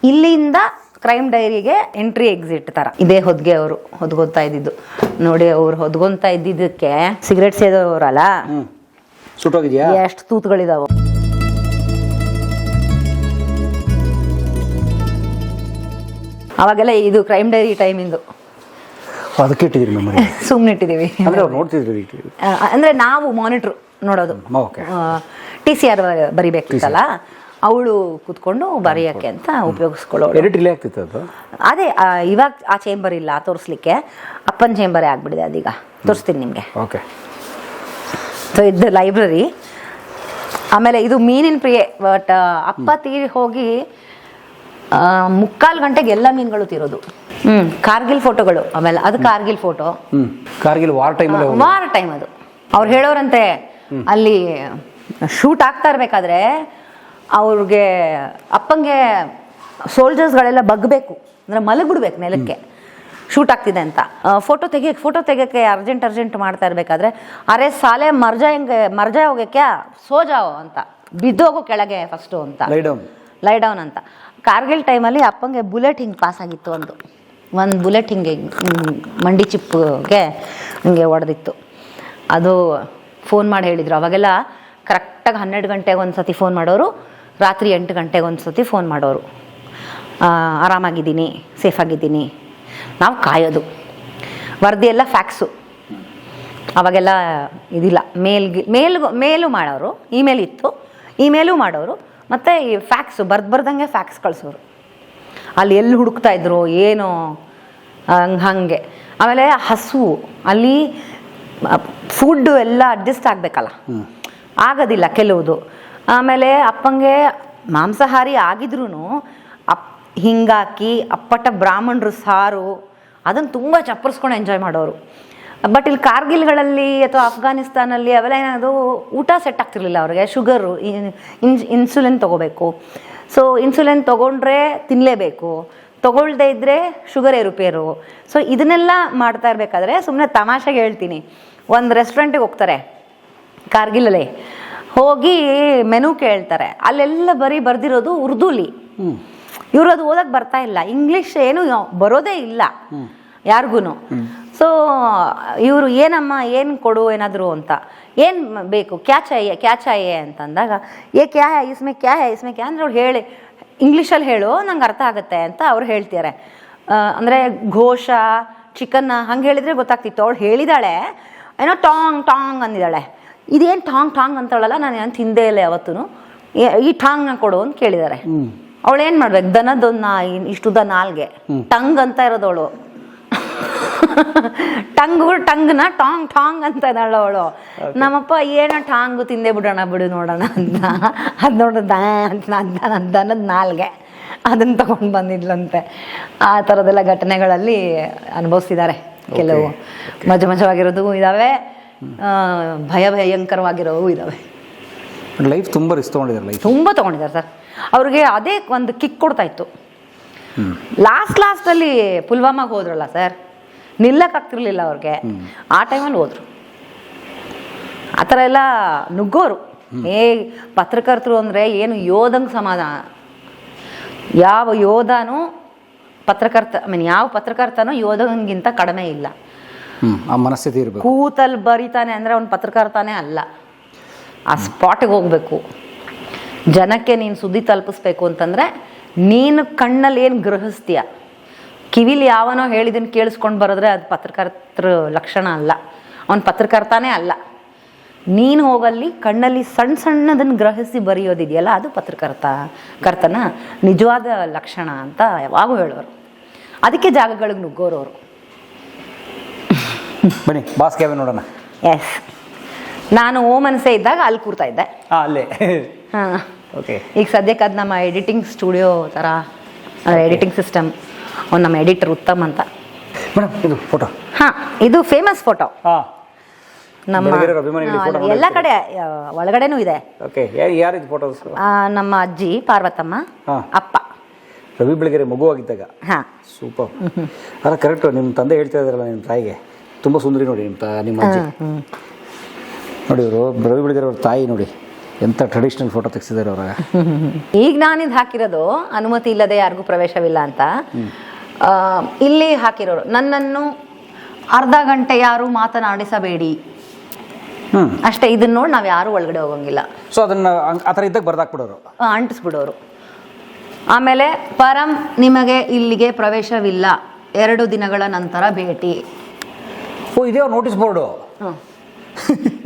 ಇಲ್ಲಿಂದ ಕ್ರೈಮ್ ಡೈರಿಗೆ entry exit ತರ ಇದೇ ಹೊದ್ಗೆ ಅವರು ಹೊದ್ಕೊಂತಾ ಇದ್ದಿದ್ದು ನೋಡಿ. ಅವ್ರು ಹೊದ್ಕೊಂತಾ ಇದ್ದಿದ್ದಕ್ಕೆ ಸಿಗರೇಟ್ ಸೇದೋರಲ್ಲ, ಸುಟ್ಟೋಗಿದ್ಯಾ? ಎಷ್ಟು ತೂತುಗಳಿದಾವ. ಅವಾಗೆಲ್ಲ ಇದು ಕ್ರೈಮ್ ಡೈರಿ ಟೈಮಿಂದು. ಅದಕ್ಕೆ ಇಟ್ಟಿದ್ದೀರಿ ಮೆಮೊರಿ? ಸುಮ್ಮನೆ ಇಟ್ಟಿದ್ದೀವಿ ಅಂದ್ರೆ ಅವ್ರು ನೋಡ್ತಿದ್ರಿ? ಅಂದ್ರೆ ನಾವು ಮಾನಿಟ್ರು ನೋಡೋದು. TCR ಬರಿಬೇಕಿತ್ತಲ್ಲ, ಅವಳು ಕೂತ್ಕೊಂಡು ಬರೆಯೋಕ್ಕೆ ಅಂತ ಉಪಯೋಗಿಸ್ಕೊಳ್ಳೋಳು. ಎಡಿಟ್ ಇಲ್ಲೇ ಆಗ್ತಿತ್ತು ಅದು? ಅದೇ ಇವಾಗ ಆ ಚೇಂಬರ್ ಇಲ್ಲ ತೋರಿಸ್ಲಿಕ್ಕೆ, ಅಪ್ಪನ ಚೇಂಬರೇ ಆಗ್ಬಿಟ್ಟಿದೆ ಅದೀಗ. ತೋರಿಸ್ತೀನಿ ನಿಮಗೆ. ಓಕೆ. ಸೊ ಇದು ಲೈಬ್ರರಿ. ಆಮೇಲೆ ಇದು ಮೀನಿನ ಪ್ರಿಯೆ. ಬಟ್ ಅಪ್ಪ ತೀರಿ ಹೋಗಿ 3/4 ಗಂಟೆಗೆ ಎಲ್ಲ ಮೀನುಗಳು ತೀರೋದು. ಕಾರ್ಗಿಲ್ ಫೋಟೋಗಳು. ಆಮೇಲೆ ಅದು Kargil photo. Kargil war time ಅದು. ಅವ್ರು ಹೇಳೋರಂತೆ ಅಲ್ಲಿ ಶೂಟ್ ಆಗ್ತಾ ಇರ್ಬೇಕಾದ್ರೆ ಅವ್ರಿಗೆ ಅಪ್ಪಂಗೆ ಸೋಲ್ಜರ್ಸ್ಗಳೆಲ್ಲ ಬಗ್ಬೇಕು, ಅಂದ್ರೆ ಮಲಗ್ಬಿಡ್ಬೇಕು ನೆಲಕ್ಕೆ, ಶೂಟ್ ಆಗ್ತಿದೆ ಅಂತ. ಫೋಟೋ ತೆಗಿಯೋಕ್ಕೆ ಅರ್ಜೆಂಟ್ ಮಾಡ್ತಾ ಇರ್ಬೇಕಾದ್ರೆ ಅರೆ ಸಾಲೆ ಮರ್ಜಾ ಹೋಗಕ್ಕೆ ಸೋಜಾವ್ ಅಂತ, ಬಿದ್ದೋಗೋ ಕೆಳಗೆ ಫಸ್ಟು ಅಂತ, ಲೈ ಡೌನ್ ಅಂತ. ಕಾರ್ಗಿಲ್ ಟೈಮಲ್ಲಿ ಅಪ್ಪಂಗೆ ಬುಲೆಟ್ ಹಿಂಗೆ ಪಾಸ್ ಆಗಿತ್ತು. ಒಂದು ಬುಲೆಟ್ ಹಿಂಗೆ ಮಂಡಿ ಚಿಪ್ಗೆ ಹಿಂಗೆ ಹೊಡೆದಿತ್ತು. ಅದು ಫೋನ್ ಮಾಡಿ ಹೇಳಿದರು. ಅವಾಗೆಲ್ಲ ಕರೆಕ್ಟಾಗಿ 12 ಗಂಟೆಗೆ ಒಂದು ಸತಿ ಫೋನ್ ಮಾಡೋರು, ರಾತ್ರಿ 8 ಗಂಟೆಗೆ ಒಂದು ಸತಿ ಫೋನ್ ಮಾಡೋರು. ಆರಾಮಾಗಿದ್ದೀನಿ, ಸೇಫಾಗಿದ್ದೀನಿ. ನಾವು ಕಾಯೋದು. ವರದಿ ಎಲ್ಲ ಫ್ಯಾಕ್ಸು. ಅವಾಗೆಲ್ಲ ಇದಿಲ್ಲ, ಮೇಲು ಮಾಡೋರು, ಇಮೇಲ್ ಇತ್ತು, ಇಮೇಲು ಮಾಡೋರು. ಮತ್ತು ಈ ಫ್ಯಾಕ್ಸು ಬರ್ದಂಗೆ ಫ್ಯಾಕ್ಸ್ ಕಳಿಸೋರು. ಅಲ್ಲಿ ಎಲ್ಲಿ ಹುಡುಕ್ತಾ ಇದ್ರು ಏನೋ ಹಾಗೆ. ಆಮೇಲೆ ಹಸುವು, ಅಲ್ಲಿ ಫುಡ್ಡು ಎಲ್ಲ ಅಡ್ಜಸ್ಟ್ ಆಗಬೇಕಲ್ಲ, ಆಗೋದಿಲ್ಲ ಕೆಲವುದು. ಆಮೇಲೆ ಅಪ್ಪಂಗೆ ಮಾಂಸಾಹಾರಿ ಆಗಿದ್ರೂ ಹಿಂಗಾಕಿ ಅಪ್ಪಟ ಬ್ರಾಹ್ಮಣರು ಸಾರು ಅದನ್ನು ತುಂಬ ಚಪ್ಪರಿಸ್ಕೊಂಡು ಎಂಜಾಯ್ ಮಾಡೋರು. ಬಟ್ ಇಲ್ಲಿ ಕಾರ್ಗಿಲ್ಗಳಲ್ಲಿ ಅಥವಾ ಅಫ್ಘಾನಿಸ್ತಾನಲ್ಲಿ ಅವೆಲ್ಲ ಏನಾದರೂ ಊಟ ಸೆಟ್ ಆಗ್ತಿರ್ಲಿಲ್ಲ ಅವ್ರಿಗೆ. ಶುಗರು, ಇನ್ಸುಲಿನ್ ತೊಗೋಬೇಕು. ಸೊ ಇನ್ಸುಲಿನ್ ತೊಗೊಂಡ್ರೆ ತಿನ್ನಲೇಬೇಕು, ತೊಗೊಳ್ದೇ ಇದ್ದರೆ ಶುಗರ್ ಏರುಪೇರು. ಸೊ ಇದನ್ನೆಲ್ಲ ಮಾಡ್ತಾ ಇರಬೇಕಾದ್ರೆ ಸುಮ್ಮನೆ ತಮಾಷೆಗೆ ಹೇಳ್ತೀನಿ, ಒಂದು ರೆಸ್ಟೋರೆಂಟಿಗೆ ಹೋಗ್ತಾರೆ ಕಾರ್ಗಿಲಲ್ಲಿ, ಹೋಗಿ ಮೆನು ಕೇಳ್ತಾರೆ. ಅಲ್ಲೆಲ್ಲ ಬರ್ದಿರೋದು ಉರ್ದುಲಿ. ಇವರು ಅದು ಓದಕ್ಕೆ ಬರ್ತಾ ಇಲ್ಲ, ಇಂಗ್ಲೀಷ್ ಏನು ಬರೋದೇ ಇಲ್ಲ ಯಾರಿಗೂ. ಸೊ ಇವರು ಏನಮ್ಮ ಏನು ಕೊಡು ಏನಾದರೂ ಅಂತ, ಏನು ಬೇಕು, ಕ್ಯಾ ಚಾಹಿಯೆ ಅಂತಂದಾಗ ಕ್ಯಾ ಹೈ ಇಸ್ಮೆ ಕ್ಯಾ ಅಂದರೆ ಅವ್ರು ಹೇಳಿ ಇಂಗ್ಲೀಷಲ್ಲಿ ಹೇಳು, ನಂಗೆ ಅರ್ಥ ಆಗುತ್ತೆ ಅಂತ ಅವ್ರು ಹೇಳ್ತಾರೆ. ಅಂದರೆ ಘೋಷ ಚಿಕನ್ ಹಂಗೆ ಹೇಳಿದರೆ ಗೊತ್ತಾಗ್ತಿತ್ತು. ಅವಳು ಹೇಳಿದಾಳೆ ಏನೋ ಟಾಂಗ್ ಅಂದಿದ್ದಾಳೆ. ಇದೇನು ಟಾಂಗ್ ಅಂತವಳಲ್ಲ, ನಾನು ಏನು ತಿಂದೇ ಇಲ್ಲ ಯಾವತ್ತೂ, ಈ ಟಾಂಗ್ನ ಕೊಡು ಅಂತ ಕೇಳಿದ್ದಾರೆ. ಅವಳೇನು ಮಾಡ್ಬೇಕು, ದನದೊಂದು ಇಷ್ಟುದ ನಾಲ್ಗೆ ಟಂಗ್ ಅಂತ ಇರೋದವಳು. ಟಂಗ್ನ ಟಾಂಗ್ ಅಂತ ಇದ್ದಾಳು ಅವಳು. ನಮ್ಮಪ್ಪ ಏನೋ ಟಾಂಗು ತಿಂದೇ ಬಿಡೋಣ ಬಿಡು ನೋಡೋಣ ಅಂತ, ಅದು ನೋಡೋಣ ದನದ ನಾಲ್ಗೆ ಅದನ್ನು ತಗೊಂಡು ಬಂದಿದ್ಲಂತೆ. ಆ ಥರದ್ದೆಲ್ಲ ಘಟನೆಗಳಲ್ಲಿ ಅನುಭವಿಸಿದ್ದಾರೆ. ಕೆಲವು ಮಜವಾಗಿರೋದು ಇದ್ದಾವೆ, ಭಯಂಕರವಾಗಿರೋವು ಇದ್ದಾವೆ. ಲೈಫ್ ತುಂಬ ರಿಸ್ಕ್ ತೊಗೊಂಡಿದ್ದಾರೆ. ತುಂಬ ತೊಗೊಂಡಿದ್ದಾರೆ ಸರ್. ಅವ್ರಿಗೆ ಅದೇ ಒಂದು ಕಿಕ್ ಕೊಡ್ತಾ ಇತ್ತು. ಲಾಸ್ಟಲ್ಲಿ ಪುಲ್ವಾಮಾಗೆ ಹೋದ್ರಲ್ಲ ಸರ್, ನಿಲ್ಲಕ್ಕಾಗ್ತಿರ್ಲಿಲ್ಲ ಅವ್ರಿಗೆ. ಆ ಟೈಮಲ್ಲಿ ಹೋದ್ರು. ಆ ಥರ ಎಲ್ಲ ನುಗ್ಗೋರು. ಪತ್ರಕರ್ತರು ಅಂದರೆ ಏನು ಯೋಧಂಗೆ ಸಮಾಧಾನ. ಯಾವ ಯೋಧನೂ ಯಾವ ಪತ್ರಕರ್ತನೂ ಯೋಧನಿಗಿಂತ ಕಡಿಮೆ ಇಲ್ಲ. ಆ ಮನಸ್ಥಿತಿ ಇರಬೇಕು. ಕೂತಲ್ಲಿ ಬರೀತಾನೆ ಅಂದರೆ ಅವ್ನು ಪತ್ರಕರ್ತನೇ ಅಲ್ಲ. ಆ ಸ್ಪಾಟಿಗೆ ಹೋಗಬೇಕು. ಜನಕ್ಕೆ ನೀನು ಸುದ್ದಿ ತಲುಪಿಸ್ಬೇಕು ಅಂತಂದರೆ ನೀನು ಕಣ್ಣಲ್ಲಿ ಏನು ಗ್ರಹಿಸ್ತೀಯ, ಕಿವಿಲಿ ಯಾವನೋ ಹೇಳಿದನ್ನು ಕೇಳಿಸ್ಕೊಂಡು ಬರೋದ್ರೆ ಅದು ಪತ್ರಕರ್ತರ ಲಕ್ಷಣ ಅಲ್ಲ, ಅವನು ಪತ್ರಕರ್ತನೇ ಅಲ್ಲ. ನೀನು ಹೋಗಲ್ಲಿ ಕಣ್ಣಲ್ಲಿ ಸಣ್ಣದನ್ನು ಗ್ರಹಿಸಿ ಬರೆಯೋದಿದೆಯಲ್ಲ, ಅದು ಪತ್ರಕರ್ತನ ನಿಜವಾದ ಲಕ್ಷಣ ಅಂತ ಯಾವಾಗೂ ಹೇಳೋರು. ಅದಕ್ಕೆ ಜಾಗಗಳಿಗೆ ನುಗ್ಗೋರು ಅವರು. ಬನ್ನಿ ಬಾಸ್ ಕ್ಯಾಬಿನ್ ನೋಡೋಣ. ಎಸ್, ನಾನು ಮನಸ್ಸೇ ಇದ್ದಾಗ ಅಲ್ಲಿ ಕೂರ್ತಾ ಇದ್ದೆ. ಅಲ್ಲೇ. ಹಾಂ, ಓಕೆ. ಈಗ ಸದ್ಯಕ್ಕೆ ಅದು ನಮ್ಮ ಎಡಿಟಿಂಗ್ ಸ್ಟುಡಿಯೋ ಥರ, ಎಡಿಟಿಂಗ್ ಸಿಸ್ಟಮ್. ಅವ್ನು ನಮ್ಮ ಎಡಿಟರ್ ಉತ್ತಮ್ ಅಂತ. ಮೇಡಮ್ ಇದು ಫೋಟೋ? ಹಾಂ, ಇದು ಫೇಮಸ್ ಫೋಟೋ. ನಮ್ಮ ಎಲ್ಲ ಕಡೆ ಒಳಗಡೆನೂ ಇದೆ. ಓಕೆ, ಯಾರಿದು ಫೋಟೋಸ್? ನಮ್ಮ ಅಜ್ಜಿ ಪಾರ್ವತಮ್ಮ, ಅಪ್ಪ ರವಿ ಬೆಳಗೆರೆ ಮಗುವಾಗಿದ್ದಾಗ. ಹಾಂ, ಸೂಪರ್. ಅಲ್ಲ ಕರೆಕ್ಟು, ನಿಮ್ಮ ತಂದೆ ಹೇಳ್ತಾ ಇದ್ರಲ್ಲ ನಿಮ್ಮ ತಾಯಿಗೆ ತುಂಬ ಸುಂದರಿ ನೋಡಿ ನಿಮ್ಮ ಅಜ್ಜಿ. ನೋಡಿ ಇವರು ರವಿ ಬೆಳಗೆರೆ ಅವ್ರ ತಾಯಿ ನೋಡಿ ಎಂಥ ಟ್ರೆಡಿಷ್ನಲ್ ಫೋಟೋ ತೆಗೆಸಿದ್ದಾರೆ ಅವ್ರಾಗ. ಈಗ ನಾನಿದು ಹಾಕಿರೋದು ಅನುಮತಿ ಇಲ್ಲದೆ ಯಾರಿಗೂ ಪ್ರವೇಶವಿಲ್ಲ ಅಂತ. ಇಲ್ಲಿ ಹಾಕಿರೋರು ನನ್ನನ್ನು ಅರ್ಧ ಗಂಟೆ ಯಾರು ಮಾತನಾಡಿಸಬೇಡಿ ಅಷ್ಟೇ. ಇದನ್ನ ನೋಡಿ ನಾವು ಯಾರು ಒಳಗಡೆ ಹೋಗಂಗಿಲ್ಲ. ಸೊ ಅದನ್ನ ಆ ಥರ ಇದ್ದಾಗ ಬರ್ದಾಕ್ಬಿಡೋರು, ಅಂಟಿಸ್ಬಿಡೋರು. ಆಮೇಲೆ ಪರಂ ನಿಮಗೆ ಇಲ್ಲಿಗೆ ಪ್ರವೇಶವಿಲ್ಲ, 2 ದಿನಗಳ ನಂತರ ಭೇಟಿ. ಓ ಇದೇ ನೋಟಿಸ್ ಬೋರ್ಡು.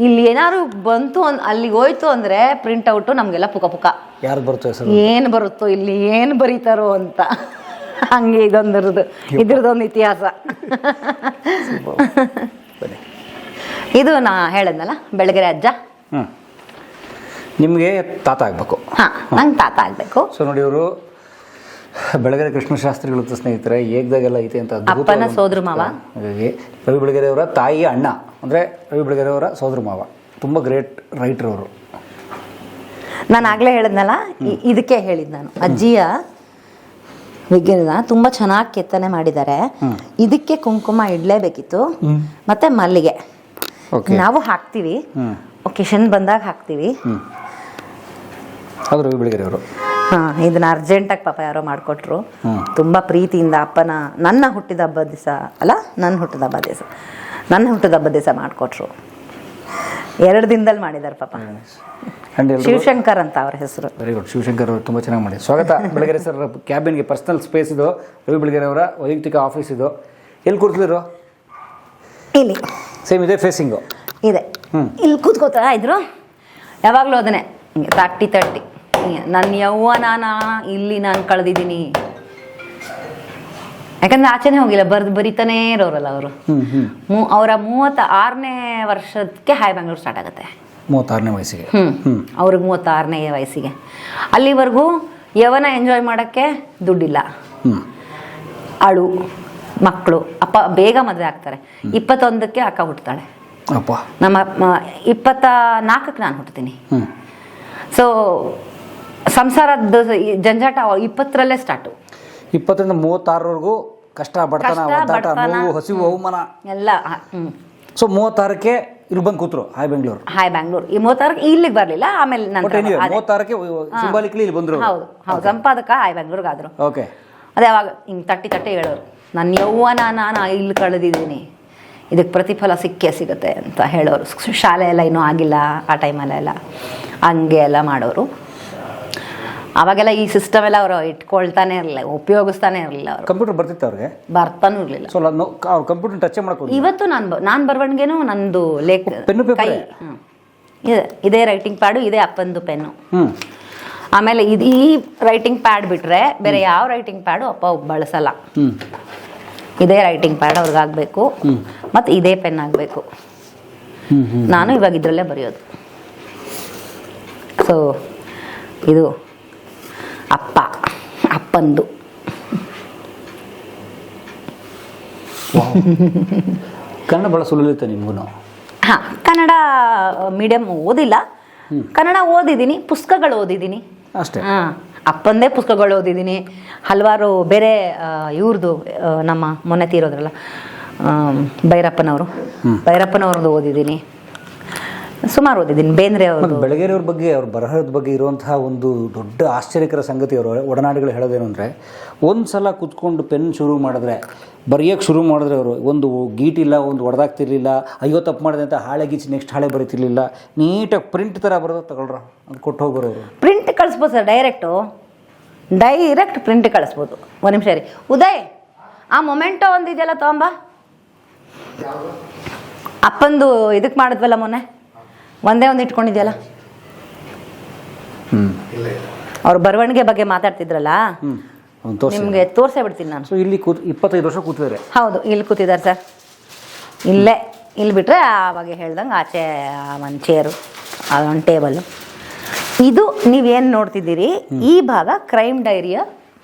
ಇಲ್ಲಿ ಏನಾದ್ರು ಬಂತು ಅಲ್ಲಿಗೆ ಹೋಯ್ತು ಅಂದ್ರೆ ಪ್ರಿಂಟ್ಔಟು ನಮಗೆಲ್ಲ ಪುಕ ಪುಕ. ಯಾರು ಬರುತ್ತೋ ಹೆಸರು, ಏನು ಬರುತ್ತೋ ಇಲ್ಲಿ ಏನು ಬರೀತಾರೋ ಅಂತ. ಹಂಗೆ ಇದ್ರದ್ದೊಂದು ಇತಿಹಾಸ. ಇದು ನಾ ಹೇಳದ್ನಲ್ಲ ಬೆಳಗೆರೆ ಅಜ್ಜ. ನಿಮಗೆ ತಾತ ಆಗಬೇಕು. ಹಾಂ, ನಂಗೆ ತಾತ ಆಗಬೇಕು. ಸೊ ನೋಡಿ, ಇವರು ಬೆಳಗೆರೆ ಕೃಷ್ಣಶಾಸ್ತ್ರಿಗಳು ಸ್ನೇಹಿತರೆ ಏಗ್ದಾಗೆಲ್ಲ ಐತೆ ಅಂತ ಅಪ್ಪನ ಸೋದರ ಮಾವ. ಹಾಗಾಗಿ ರವಿ ಬೆಳಗೆರೆ ಅವರ ತಾಯಿಯ ಅಣ್ಣ ಅಂದರೆ ರವಿ ಬೆಳಗೆರೆ ಅವರ ಸೋದರ ಮಾವ. ತುಂಬ ಗ್ರೇಟ್ ರೈಟರ್ ಅವರು. ನಾನು ಆಗಲೇ ಹೇಳಿದ್ನಲ್ಲ, ಇದಕ್ಕೆ ಹೇಳಿದ್ದು ನಾನು. ಅಜ್ಜಿಯ ವಿಗ್ರಹನ ತುಂಬ ಚೆನ್ನಾಗಿ ಕೆತ್ತನೆ ಮಾಡಿದ್ದಾರೆ. ಇದಕ್ಕೆ ಕುಂಕುಮ ಇಡಲೇಬೇಕಿತ್ತು, ಮತ್ತೆ ಮಲ್ಲಿಗೆ ನಾವು ಹಾಕ್ತೀವಿ, ಒಕೇಶನ್ ಬಂದಾಗ ಹಾಕ್ತೀವಿ. ಅದು ರವಿ ಬೆಳಗೆರೆ ಅವರು. ಹಾಂ, ಇದನ್ನ ಅರ್ಜೆಂಟಾಗಿ ಪಾಪ ಯಾರೋ ಮಾಡಿಕೊಟ್ರು. ತುಂಬ ಪ್ರೀತಿಯಿಂದ ಅಪ್ಪನ ನನ್ನ ಹುಟ್ಟಿದ ಹಬ್ಬದ ದಿವಸ ಅಲ್ಲ, ನನ್ನ ಹುಟ್ಟಿದ ಹಬ್ಬದ ದಿವಸ ಮಾಡಿಕೊಟ್ರು. 2 ದಿನದಲ್ಲಿ ಮಾಡಿದ್ದಾರೆ ಪಾಪ. ಶಿವಶಂಕರ್ ಅಂತ ಅವ್ರ ಹೆಸರು. Very good. ಶಿವಶಂಕರ್ ಅವರು ತುಂಬ ಚೆನ್ನಾಗಿ ಮಾಡಿ. ಸ್ವಾಗತ ಬೆಳಗೆರೆ ಸರ್ ಕ್ಯಾಬಿನ್ಗೆ. ಪರ್ಸನಲ್ ಸ್ಪೇಸ್ ಇದು, ರವಿ ಬೆಳಗೆರೆ ಅವರ ವೈಯಕ್ತಿಕ ಆಫೀಸ್ ಇದು. ಎಲ್ಲಿ ಕೂರ್ತಿದ್ರು? ಇಲ್ಲಿ ಸೇಮ್ ಇದೆ, ಫೇಸಿಂಗು ಇದೆ. ಇಲ್ಲಿ ಕೂತ್ಕೋತಾ ಇದ್ರು ಯಾವಾಗಲೂ. ಅದನ್ನೇ ಹಿಂಗೆ ತಟ್ಟಿ ನನ್ನ ಯೌವನ ಇಲ್ಲಿ ನಾನು ಕಳೆದಿದ್ದೀನಿ. ಯಾಕಂದ್ರೆ ಆಚೆನೇ ಹೋಗಿಲ್ಲ, ಬರಿತಾನೇ ಇರೋರಲ್ಲ ಅವರು. ಅವರ 36ನೇ ವರ್ಷಕ್ಕೆ ಹಾಯ್ ಬ್ಯಾಂಗ್ಳೂರ್ ಸ್ಟಾರ್ಟ್ ಆಗುತ್ತೆ. 36ನೇ ವಯಸ್ಸಿಗೆ. ಅವ್ರಿಗೆ 36ನೇ ವಯಸ್ಸಿಗೆ. ಅಲ್ಲಿವರೆಗೂ ಯವನ ಎಂಜಾಯ್ ಮಾಡೋಕ್ಕೆ ದುಡ್ಡಿಲ್ಲ. ಅಳು ಮಕ್ಕಳು. ಅಪ್ಪ ಬೇಗ ಮದುವೆ ಆಗ್ತಾರೆ. 21ಕ್ಕೆ ಅಕ್ಕ ಹುಟ್ಟುತ್ತಾಳೆ. ನಮ್ಮ 24ಕ್ಕೆ ನಾನು ಹುಟ್ಟುತ್ತೀನಿ. ಸೊ ಸಂಸಾರದ ಜಂಜಾಟ 20ರಲ್ಲೇ ಸ್ಟಾರ್ಟು. 20ರಿಂದ 36ರವರೆಗೂ ಕಷ್ಟ, ಬಡತನ, ಒದ್ದಾಟ, ನೋವು, ಹಸಿವು, ಅವಮಾನ ಎಲ್ಲ. ಸೊ 36ಕ್ಕೆ ಇಲ್ಲಿ ಬಂದು ಕೂತ್ರು ಹಾಯ್ ಬ್ಯಾಂಗ್ಳೂರ್. ಈ 36ಕ್ಕೆ ಇಲ್ಲಿಗೆ ಬರಲಿಲ್ಲ. ಆಮೇಲೆ 36ಕ್ಕೆ ಸಿಂಬಾಲಿಕ್ಲಿ ಇಲ್ಲಿ ಬಂದರು. ಹೌದು, ಸಂಪಾದಕ ಹಾಯ್ ಬ್ಯಾಂಗ್ಳೂರ್ಗೆ ಆದರು. ಓಕೆ. ಅದೇ ಅವಾಗ ಹಿಂಗೆ ತಟ್ಟಿ ಹೇಳೋರು, ನನ್ನ ಯೌವನ ನಾನು ಇಲ್ಲಿ ಕಳೆದಿದ್ದೀನಿ, ಇದಕ್ಕೆ ಪ್ರತಿಫಲ ಸಿಗುತ್ತೆ ಅಂತ ಹೇಳೋರು. ಶಾಲೆ ಎಲ್ಲ ಇನ್ನೂ ಆಗಿಲ್ಲ ಆ ಟೈಮಲ್ಲೆಲ್ಲ, ಹಂಗೆ ಎಲ್ಲ ಮಾಡೋರು. ಅವಾಗೆಲ್ಲ ಈ ಸಿಸ್ಟಮ್ ಎಲ್ಲ ಅವರು ಇಟ್ಕೊಳ್ತಾನೆ ಇರಲಿಲ್ಲ, ಉಪಯೋಗಿಸ್ತಾನೆ ಇರಲಿಲ್ಲ. ಅವರು ಕಂಪ್ಯೂಟರ್ ಬರ್ತಿತ್ತು ಅವ್ರಿಗೆ? ಬರ್ತಾನೂ ಇರಲಿಲ್ಲ. ಸೊ ಅವ್ರು ಕಂಪ್ಯೂಟರ್ ಟಚ್ ಮಾಡ್ಕೊಂಡು ಇವತ್ತು ನಾನು ಬರವಣಿಗೆನೂ ನಂದು ಕೈ ಇದೇ ರೈಟಿಂಗ್ ಪ್ಯಾಡು, ಇದೇ ಅಪ್ಪಂದು ಪೆನ್ನು. ಆಮೇಲೆ ಈ ರೈಟಿಂಗ್ ಪ್ಯಾಡ್ ಬಿಟ್ರೆ ಬೇರೆ ಯಾವ ರೈಟಿಂಗ್ ಪ್ಯಾಡು ಅಪ್ಪ ಬಳಸಲ್ಲ. ಇದೇ ರೈಟಿಂಗ್ ಪ್ಯಾಡ್ ಅವ್ರಿಗಾಗಬೇಕು, ಮತ್ತು ಇದೇ ಪೆನ್ ಆಗಬೇಕು. ನಾನು ಇವಾಗ ಇದರಲ್ಲೇ ಬರೆಯೋದು. ಸೊ ಇದು ಅಪ್ಪಂದು. ಕನ್ನಡ ಭಾಳ ಸುಲಲಿತ ನಿಮಗೂ? ಹಾಂ, ಕನ್ನಡ ಮೀಡಿಯಮ್ ಓದಿಲ್ಲ, ಕನ್ನಡ ಓದಿದ್ದೀನಿ, ಪುಸ್ತಕಗಳು ಓದಿದ್ದೀನಿ ಅಷ್ಟೇ. ಹಾಂ, ಅಪ್ಪಂದೇ ಪುಸ್ತಕಗಳು ಓದಿದ್ದೀನಿ. ಹಲವಾರು ಬೇರೆ ಇವ್ರದ್ದು, ನಮ್ಮ ಮೊನ್ನೆ ತೀರೋದ್ರಲ್ಲ ಭೈರಪ್ಪನವ್ರದ್ದು ಓದಿದ್ದೀನಿ, ಸುಮಾರು ಓದಿದ್ದೀನಿ. ಬೇಂದ್ರೆ ಅವರು. ಬೆಳಗೆರೆಯವ್ರ ಬಗ್ಗೆ, ಅವ್ರ ಬರಹದ ಬಗ್ಗೆ ಇರುವಂತಹ ಒಂದು ದೊಡ್ಡ ಆಶ್ಚರ್ಯಕರ ಸಂಗತಿ, ಅವರು ಒಡನಾಡಿಗಳು ಹೇಳೋದೇನು ಅಂದರೆ, ಒಂದು ಸಲ ಕೂತ್ಕೊಂಡು ಪೆನ್ ಶುರು ಮಾಡಿದ್ರೆ, ಬರೆಯೋಕ್ಕೆ ಶುರು ಮಾಡಿದ್ರೆ ಅವರು ಒಂದು ಗೀಟಿಲ್ಲ, ಒಂದು ಹೊಡೆದಾಗ್ತಿರ್ಲಿಲ್ಲ, ಅಯ್ಯೋ ತಪ್ಪು ಮಾಡಿದೆ ಅಂತ ಹಾಳೆ ಗೀಚಿ ನೆಕ್ಸ್ಟ್ ಹಾಳೆ ಬರೀತಿರ್ಲಿಲ್ಲ. ನೀಟಾಗಿ ಪ್ರಿಂಟ್ ಥರ ಬರೋದು ತಗೊಳ್ರ ಅದು ಕೊಟ್ಟು ಹೋಗೋರು. ಅವರು ಪ್ರಿಂಟ್ ಕಳಿಸ್ಬೋದು ಸರ್, ಡೈರೆಕ್ಟ್ ಪ್ರಿಂಟ್ ಕಳಿಸ್ಬೋದು. ಒಂದು ನಿಮಿಷ ರೀ ಉದಯ್, ಆ ಮೊಮೆಂಟೋ ಒಂದಿದೆಯಲ್ಲ ತೊಗೊಂಬ, ಅಪ್ಪಂದು ಇದಕ್ಕೆ ಮಾಡಿದ್ವಲ್ಲ ಮೊನ್ನೆ, ಒಂದೇ ಒಂದು ಇಟ್ಕೊಂಡಿದ್ಯಲ್ಲ. ಅವ್ರ ಬರವಣಿಗೆ ಬಗ್ಗೆ ಮಾತಾಡ್ತಿದ್ರಲ್ಲ, ನಿಮಗೆ ತೋರಿಸೇ ಬಿಡ್ತೀನಿ ನಾನು. ಸೊ ಇಲ್ಲಿ 25 ವರ್ಷ ಕೂತಿದ್ದಾರೆ. ಹೌದು, ಇಲ್ಲಿ ಕೂತಿದ್ದಾರೆ ಸರ್. ಇಲ್ಲಿ ಬಿಟ್ಟರೆ ಆವಾಗ ಹೇಳ್ದಂಗೆ ಆಚೆ ಒಂದು ಚೇರು, ಒಂದು ಟೇಬಲು. ಇದು ನೀವೇನು ನೋಡ್ತಿದ್ದೀರಿ, ಈ ಭಾಗ ಕ್ರೈಮ್ ಡೈರಿಯ.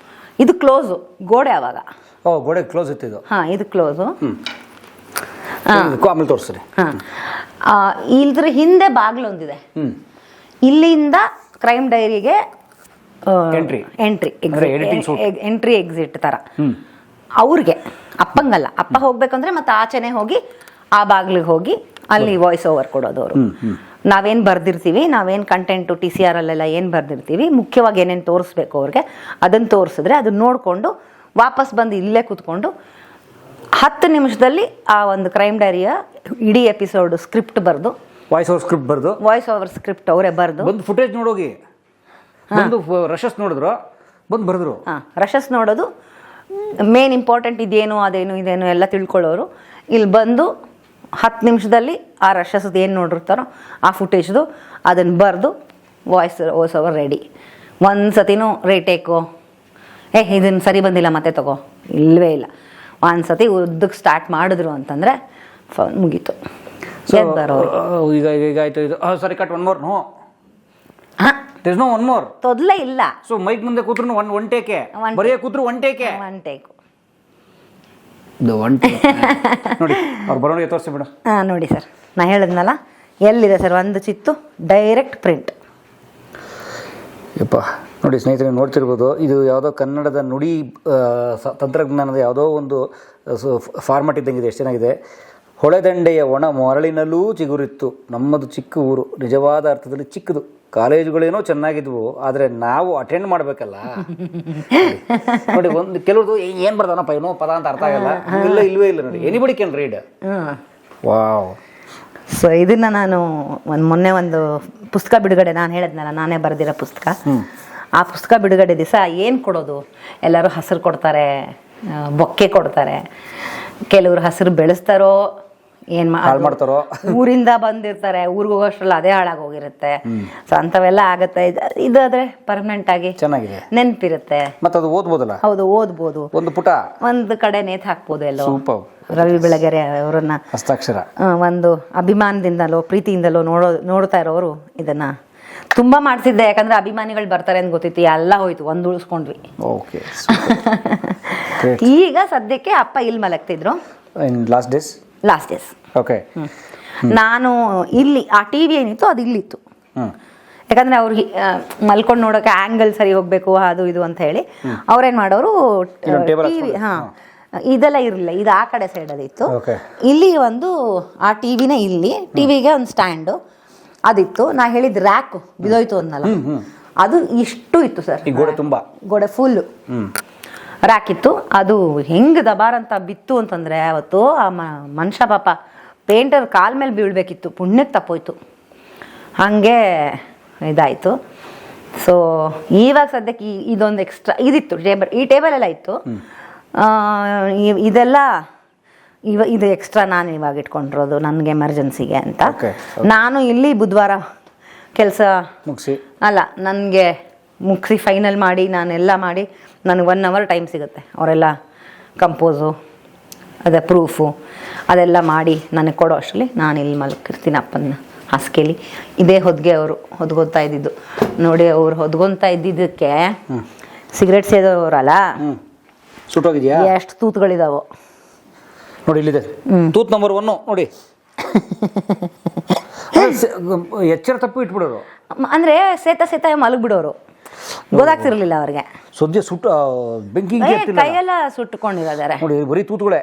ಇದು ಕ್ಲೋಸು, ಗೋಡೆ ಆವಾಗ. ಗೋಡೆ ಕ್ಲೋಸ್ ಇತ್ತು. ಹಾಂ, ಇದು ಕ್ಲೋಸು. ಆಮೇಲೆ ತೋರಿಸ್ರಿ. ಹಾಂ, ಇದ್ರ ಹಿಂದೆ ಬಾಗಿಲೊಂದಿದೆ. ಇಲ್ಲಿಂದ ಕ್ರೈಮ್ ಡೈರಿಗೆ ಎಂಟ್ರಿ ಎಕ್ಸಿಟ್ ಥರ ಅವ್ರಿಗೆ. ಅಪ್ಪಂಗಲ್ಲ, ಅಪ್ಪ ಹೋಗ್ಬೇಕಂದ್ರೆ ಮತ್ತೆ ಆಚೆನೆ ಹೋಗಿ ಆ ಬಾಗಿಲಿಗೆ ಹೋಗಿ ಅಲ್ಲಿ ವಾಯ್ಸ್ ಓವರ್ ಕೊಡೋದು ಅವರು. ನಾವೇನು ಬರೆದಿರ್ತೀವಿ, ನಾವೇನು ಕಂಟೆಂಟು TCR ಅಲ್ಲೆಲ್ಲ ಏನು ಬರೆದಿರ್ತೀವಿ, ಮುಖ್ಯವಾಗಿ ಏನೇನು ತೋರಿಸ್ಬೇಕು ಅವ್ರಿಗೆ ಅದನ್ನು ತೋರಿಸಿದ್ರೆ ಅದನ್ನು ನೋಡಿಕೊಂಡು ವಾಪಸ್ ಬಂದು ಇಲ್ಲೇ ಕೂತ್ಕೊಂಡು 10 ನಿಮಿಷದಲ್ಲಿ ಆ ಒಂದು ಕ್ರೈಮ್ ಡೈರಿಯ ಇಡೀ ಎಪಿಸೋಡ್ ಸ್ಕ್ರಿಪ್ಟ್ ಬರೆದು, ವಾಯ್ಸ್ ಓವರ್ ಸ್ಕ್ರಿಪ್ಟ್ ಅವರೇ ಬರೆದು ಬಂದು ಫುಟೇಜ್ ನೋಡೋಗಿ ಬಂದು ರಶಸ್ ನೋಡಿದ್ರು, ಬಂದು ಬರೆದ್ರು. ರಶಸ್ ನೋಡೋದು, ಮೇನ್ ಇಂಪಾರ್ಟೆಂಟ್ ಇದೇನು ಇದೇನು ಎಲ್ಲ ತಿಳ್ಕೊಳ್ಳೋರು ಇಲ್ಲಿ ಬಂದು 10 ನಿಮಿಷದಲ್ಲಿ ಆ ರಶಸ್ದು ಏನು ನೋಡಿರ್ತಾರೋ ಆ ಫುಟೇಜ್ದು ಅದನ್ನು ಬರೆದು ವಾಯ್ಸ್ ಓವರ್ ರೆಡಿ. ಒಂದು ಸತಿನೂ ರೇಟೇಕು ಇದನ್ನು ಸರಿ ಬಂದಿಲ್ಲ ಮತ್ತೆ ತಗೋ, ಇಲ್ಲವೇ ಇಲ್ಲ. ಒಂದು ಸತಿ ಉದ್ದಕ್ಕೆ ಸ್ಟಾರ್ಟ್ ಮಾಡಿದ್ರು ಅಂತಂದರೆ ಮುಗೀತು. ಈಗ ಆಯ್ತು ಇದು ಸರಿ cut one more. No there is no one more. ತೊದಲೇ ಇಲ್ಲ. ಸೊ ಮೈಕ್ ಮುಂದೆ ಕೂತ್ರು ಒನ್ ಟೇಕೆ, ಬರೆಯ ಕೂತ್ರು ಒನ್ ಟೇಕು ನೋಡಿ. ಅವ್ರು ಬರೋಣಿಗೆ ತೋರಿಸಿ ಬಿಡು. ನೋಡಿ ಸರ್, ನಾ ಹೇಳಿದ್ನಲ್ಲ, ಎಲ್ಲಿದೆ ಸರ್ ಒಂದು ಚಿತ್ತು ಡೈರೆಕ್ಟ್ ಪ್ರಿಂಟ್. ಯಪ್ಪ ನೋಡಿ ಸ್ನೇಹಿತರೆ, ನೋಡ್ತಿರ್ಬೋದು, ಇದು ಯಾವುದೋ ಕನ್ನಡದ ನುಡಿ ತಂತ್ರಜ್ಞಾನದ ಯಾವುದೋ ಒಂದು ಫಾರ್ಮೆಟ್ ಇದ್ದಂಗಿದೆ. ಎಷ್ಟು ಚೆನ್ನಾಗಿದೆ. ಹೊಳೆದಂಡೆಯ ಒಣ ಮರಳಿನಲ್ಲೂ ಚಿಗುರಿತ್ತು ನಮ್ಮದು ಚಿಕ್ಕ ಊರು, ನಿಜವಾದ ಅರ್ಥದಲ್ಲಿ ಚಿಕ್ಕದು. ಕಾಲೇಜುಗಳೇನೋ ಚೆನ್ನಾಗಿದ್ವು, ಆದರೆ ನಾವು ಅಟೆಂಡ್ ಮಾಡಬೇಕಲ್ಲ. ನೋಡಿ, ಒಂದು ಕೆಲವ್ರದ್ದು ಏನು ಬರ್ತಾನಪ್ಪ ಏನೋ ಪದ ಅಂತ ಅರ್ಥ ಆಗಲ್ಲ, ಇಲ್ವೇ ಇಲ್ಲ. ನೋಡಿ, anybody can read. Wow. So ಇದನ್ನು ನಾನು ಮೊನ್ನೆ ಒಂದು ಪುಸ್ತಕ ಬಿಡುಗಡೆ, ನಾನು ಹೇಳಿದ್ನಲ್ಲ ನಾನೇ ಬರೆದಿರೋ ಪುಸ್ತಕ, ಆ ಪುಸ್ತಕ ಬಿಡುಗಡೆ ದಿವಸ ಏನು ಕೊಡೋದು, ಎಲ್ಲರೂ ಹಸಿರು ಕೊಡ್ತಾರೆ, ಬೊಕ್ಕೆ ಕೊಡ್ತಾರೆ, ಕೆಲವರು ಹಸಿರು ಬೆಳೆಸ್ತಾರೋ ಏನು ಮಾಡ್ತಾರೋ, ಊರಿಂದ ಬಂದಿರ್ತಾರೆ, ಊರಿಗೆ ಹೋಗೋಷ್ಟ್ರಲ್ಲಿ ಅದೇ ಹಾಳಾಗೋಗಿರುತ್ತೆ. ಸೊ ಅಂಥವೆಲ್ಲ ಆಗುತ್ತೆ. ಇದಾದ್ರೆ ಪರ್ಮನೆಂಟ್ ಆಗಿ ಚೆನ್ನಾಗಿದೆ, ನೆನಪಿರುತ್ತೆ. ಮತ್ತೆ ಅದು ಓದ್ಬೋದಲ್ಲ. ಹೌದು, ಓದ್ಬೋದು. ಒಂದು ಪುಟ ಒಂದು ಕಡೆ ನೇತು ಹಾಕ್ಬೋದು. ಎಲ್ಲೋ ಸೂಪರ್. ರವಿ ಬೆಳಗೆರೆ ಅವರನ್ನ ಹಸ್ತಾಕ್ಷರ ಒಂದು ಅಭಿಮಾನದಿಂದಲೋ ಪ್ರೀತಿಯಿಂದಲೋ ನೋಡ್ತಾ ಇರೋರು ಇದನ್ನ ತುಂಬಾ ಮಾಡ್ತಿದ್ದೆ. ಯಾಕಂದ್ರೆ ಅಭಿಮಾನಿಗಳು ಬರ್ತಾರೆ ಅಂತ ಗೊತ್ತಿತ್ತು, ಎಲ್ಲ ಹೋಯ್ತು, ಒಂದು ಉಳಿಸ್ಕೊಂಡ್ವಿ. ಓಕೆ. ಈಗ ಸದ್ಯಕ್ಕೆ ಅಪ್ಪ ಇಲ್ಲಿ ಮಲಗ್ತಿದ್ರು. Last days. ಓಕೆ. ನಾನು ಇಲ್ಲಿ ಆ ಟಿವಿ ಏನಿತ್ತು ಅದು ಇಲ್ಲಿತ್ತು. ಯಾಕಂದ್ರೆ ಅವ್ರಿಗೆ ಮಲ್ಕೊಂಡು ನೋಡೋಕೆ ಆಂಗಲ್ ಸರಿ ಹೋಗ್ಬೇಕು ಅದು ಇದು ಅಂತ ಹೇಳಿ ಅವ್ರೇನ್ ಮಾಡೋರು, ಟಿವಿ ಇದೆಲ್ಲ ಇರಲಿಲ್ಲ, ಇದು ಆ ಕಡೆ ಸೈಡಲ್ಲಿ ಇತ್ತು. ಇಲ್ಲಿ ಒಂದು ಆ ಟಿವಿನೇ, ಇಲ್ಲಿ ಟಿವಿಗೆ ಒಂದು ಸ್ಟ್ಯಾಂಡು ಅದಿತ್ತು. ನಾ ಹೇಳಿದ ರ್ಯಾಕ್ ಬಿದೋಯ್ತು ಅಂದಲ್ಲ, ಅದು ಇಷ್ಟು ಇತ್ತು ಸರ್. ಗೋಡೆ ಫುಲ್ಲು ರ್ಯಾಕ್ ಇತ್ತು. ಅದು ಹೆಂಗೆ ದಬಾರ್ ಅಂತ ಬಿತ್ತು ಅಂತಂದರೆ ಅವತ್ತು ಆ ಮನುಷ್ಯ ಪಾಪ ಪೇಂಟರ್ ಕಾಲ ಮೇಲೆ ಬೀಳ್ಬೇಕಿತ್ತು, ಪುಣ್ಯಕ್ಕೆ ತಪ್ಪೋಯ್ತು, ಹಾಗೆ ಇದಾಯಿತು. ಸೊ ಇವಾಗ ಸದ್ಯಕ್ಕೆ ಇದೊಂದು ಎಕ್ಸ್ಟ್ರಾ ಇದಿತ್ತು ಟೇಬಲ್, ಈ ಟೇಬಲ್ ಎಲ್ಲ ಇತ್ತು. ಇದೆಲ್ಲ ಇದು ಎಕ್ಸ್ಟ್ರಾ ನಾನು ಇವಾಗ ಇಟ್ಕೊಂಡಿರೋದು ನನಗೆ ಎಮರ್ಜೆನ್ಸಿಗೆ ಅಂತ. ನಾನು ಇಲ್ಲಿ ಬುಧವಾರ ಕೆಲಸ ಮುಗಿಸಿ ನನಗೆ ಮುಗಿಸಿ ಫೈನಲ್ ಮಾಡಿ ನಾನೆಲ್ಲ ಮಾಡಿ ನನಗೆ 1 hour ಟೈಮ್ ಸಿಗುತ್ತೆ. ಅವರೆಲ್ಲ ಕಂಪೋಸು ಅದೇ ಪ್ರೂಫು ಅದೆಲ್ಲ ಮಾಡಿ ನನಗೆ ಕೊಡೋ ಅಷ್ಟರಲ್ಲಿ ನಾನು ಇಲ್ಲಿ ಮಲ್ಕಿರ್ತೀನಿ ಅಪ್ಪನ ಹಾಸಿಗೆಲಿ. ಇದೇ ಹೊದ್ಗೆ ಅವರು ಹೊದ್ಕೊತಾ ಇದ್ದಿದ್ದು ನೋಡಿ. ಅವ್ರು ಹೊದ್ಕೊತಾ ಇದ್ದಿದ್ದಕ್ಕೆ ಸಿಗರೇಟ್ ಸೇದೋರಲ್ಲ, ಸುಟ್ಟೋಗಿದ್ಯಾ? ಎಷ್ಟು ತೂತುಗಳಿದಾವೋ ನೋಡಿ. ಇಲ್ಲಿದೆ ತೂತ್ ನಂಬರ್ 1 ನೋಡಿ. ಎಚ್ಚರ ತಪ್ಪು ಇಟ್ಬಿಡೋರು, ಅಂದ್ರೆ ಸೇತ ಮಲಗ್ಬಿಡೋರು, ಗೊತ್ತಾಗ್ತಿರ್ಲಿಲ್ಲ ಅವ್ರಿಗೆ. ಸದ್ಯ ಸುಟ್ಟು ಬೆಂಕಿ ಕೈಯೆಲ್ಲ ಸುಟ್ಟುಕೊಂಡಿದ್ದಾರೆ ನೋಡಿ, ಬರೀ ತೂತುಗಳೇ.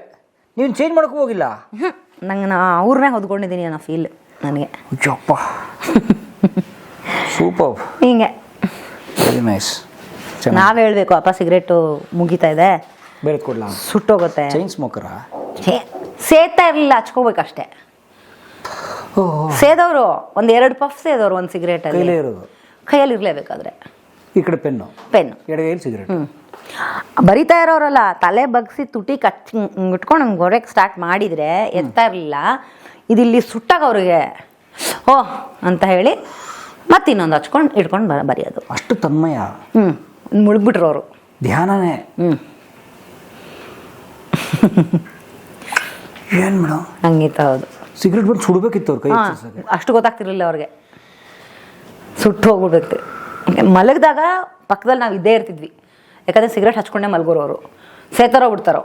ನೀವು ಚೇಂಜ್ ಮಾಡಕ್ಕೂ ಹೋಗಿಲ್ಲ? ನಂಗೆ ನಾ ಅವ್ರನ್ನೇ ಹೊದ್ಕೊಂಡಿದ್ದೀನಿ ಅನ್ನೋ ಫೀಲ್ ನನಗೆ. ಸೂಪರ್. ಹಿಂಗೆ ವೆರಿ ನೈಸ್. ನಾವ್ ಹೇಳ್ಬೇಕು, ಅಪ್ಪ ಸಿಗರೇಟು ಮುಗಿತಾ ಇದೆ, ಬೇರೆ ಕೊಡ್ಲಾ, ಸುಟ್ಟೋಗುತ್ತೆ. ಚೈನ್ ಸ್ಮೋಕರ ಸೇತಾ ಇರ್ಲಿಲ್ಲ, ಹಚ್ಕೋಬೇಕಷ್ಟೇ. ಸೇದವರು 1-2 ಪಫ್ ಸೇದವರು ಒಂದು ಸಿಗರೇಟ್ ಅಲ್ಲಿ ಕೈಯಲ್ಲಿ ಇರ್ಲೇಬೇಕಾದ್ರೆ. ಈ ಕಡೆ ಪೆನ್ನು ಎಡಗೈಲಿ ಸಿಗರೇಟ್. ಬರಿತಾ ಇರೋರಲ್ಲ, ತಲೆ ಬಗ್ಸಿ ತುಟಿ ಇಟ್ಕೊಂಡು ನಮ್ಗೆ ಹೊರಗೆ ಸ್ಟಾರ್ಟ್ ಮಾಡಿದ್ರೆ ಎತ್ತಾ ಇರಲಿಲ್ಲ. ಇದಿಲ್ಲಿ ಸುಟ್ಟಾಗ ಅವ್ರಿಗೆ ಅಂತ ಹೇಳಿ ಮತ್ತೆ ಇನ್ನೊಂದು ಹಚ್ಕೊಂಡು ಇಟ್ಕೊಂಡು ಬರೆಯೋದು. ಅಷ್ಟು ತನ್ಮಯ. ಮುಳುಗ್ಬಿಟ್ರು ಅವರು, ಧ್ಯಾನನೇ. ಏನು ಮೇಡಮ್ ಹಂಗಿತ್ತು. ಹೌದು, ಸಿಗರೇಟ್ ಬಂದು ಸುಡಬೇಕಿತ್ತು ಅವ್ರ ಕೈ. ಅಷ್ಟು ಗೊತ್ತಾಗ್ತಿರ್ಲಿಲ್ಲ ಅವ್ರಿಗೆ, ಸುಟ್ಟು ಹೋಗ್ಬಿಡ್ಬೇಕು. ಮಲಗಿದಾಗ ಪಕ್ಕದಲ್ಲಿ ನಾವು ಇದ್ದೇ ಇರ್ತಿದ್ವಿ, ಯಾಕಂದರೆ ಸಿಗರೇಟ್ ಹಚ್ಕೊಂಡೇ ಮಲ್ಗೋರು ಅವರು. ಸೇತಾರೋ ಬಿಡ್ತಾರೋ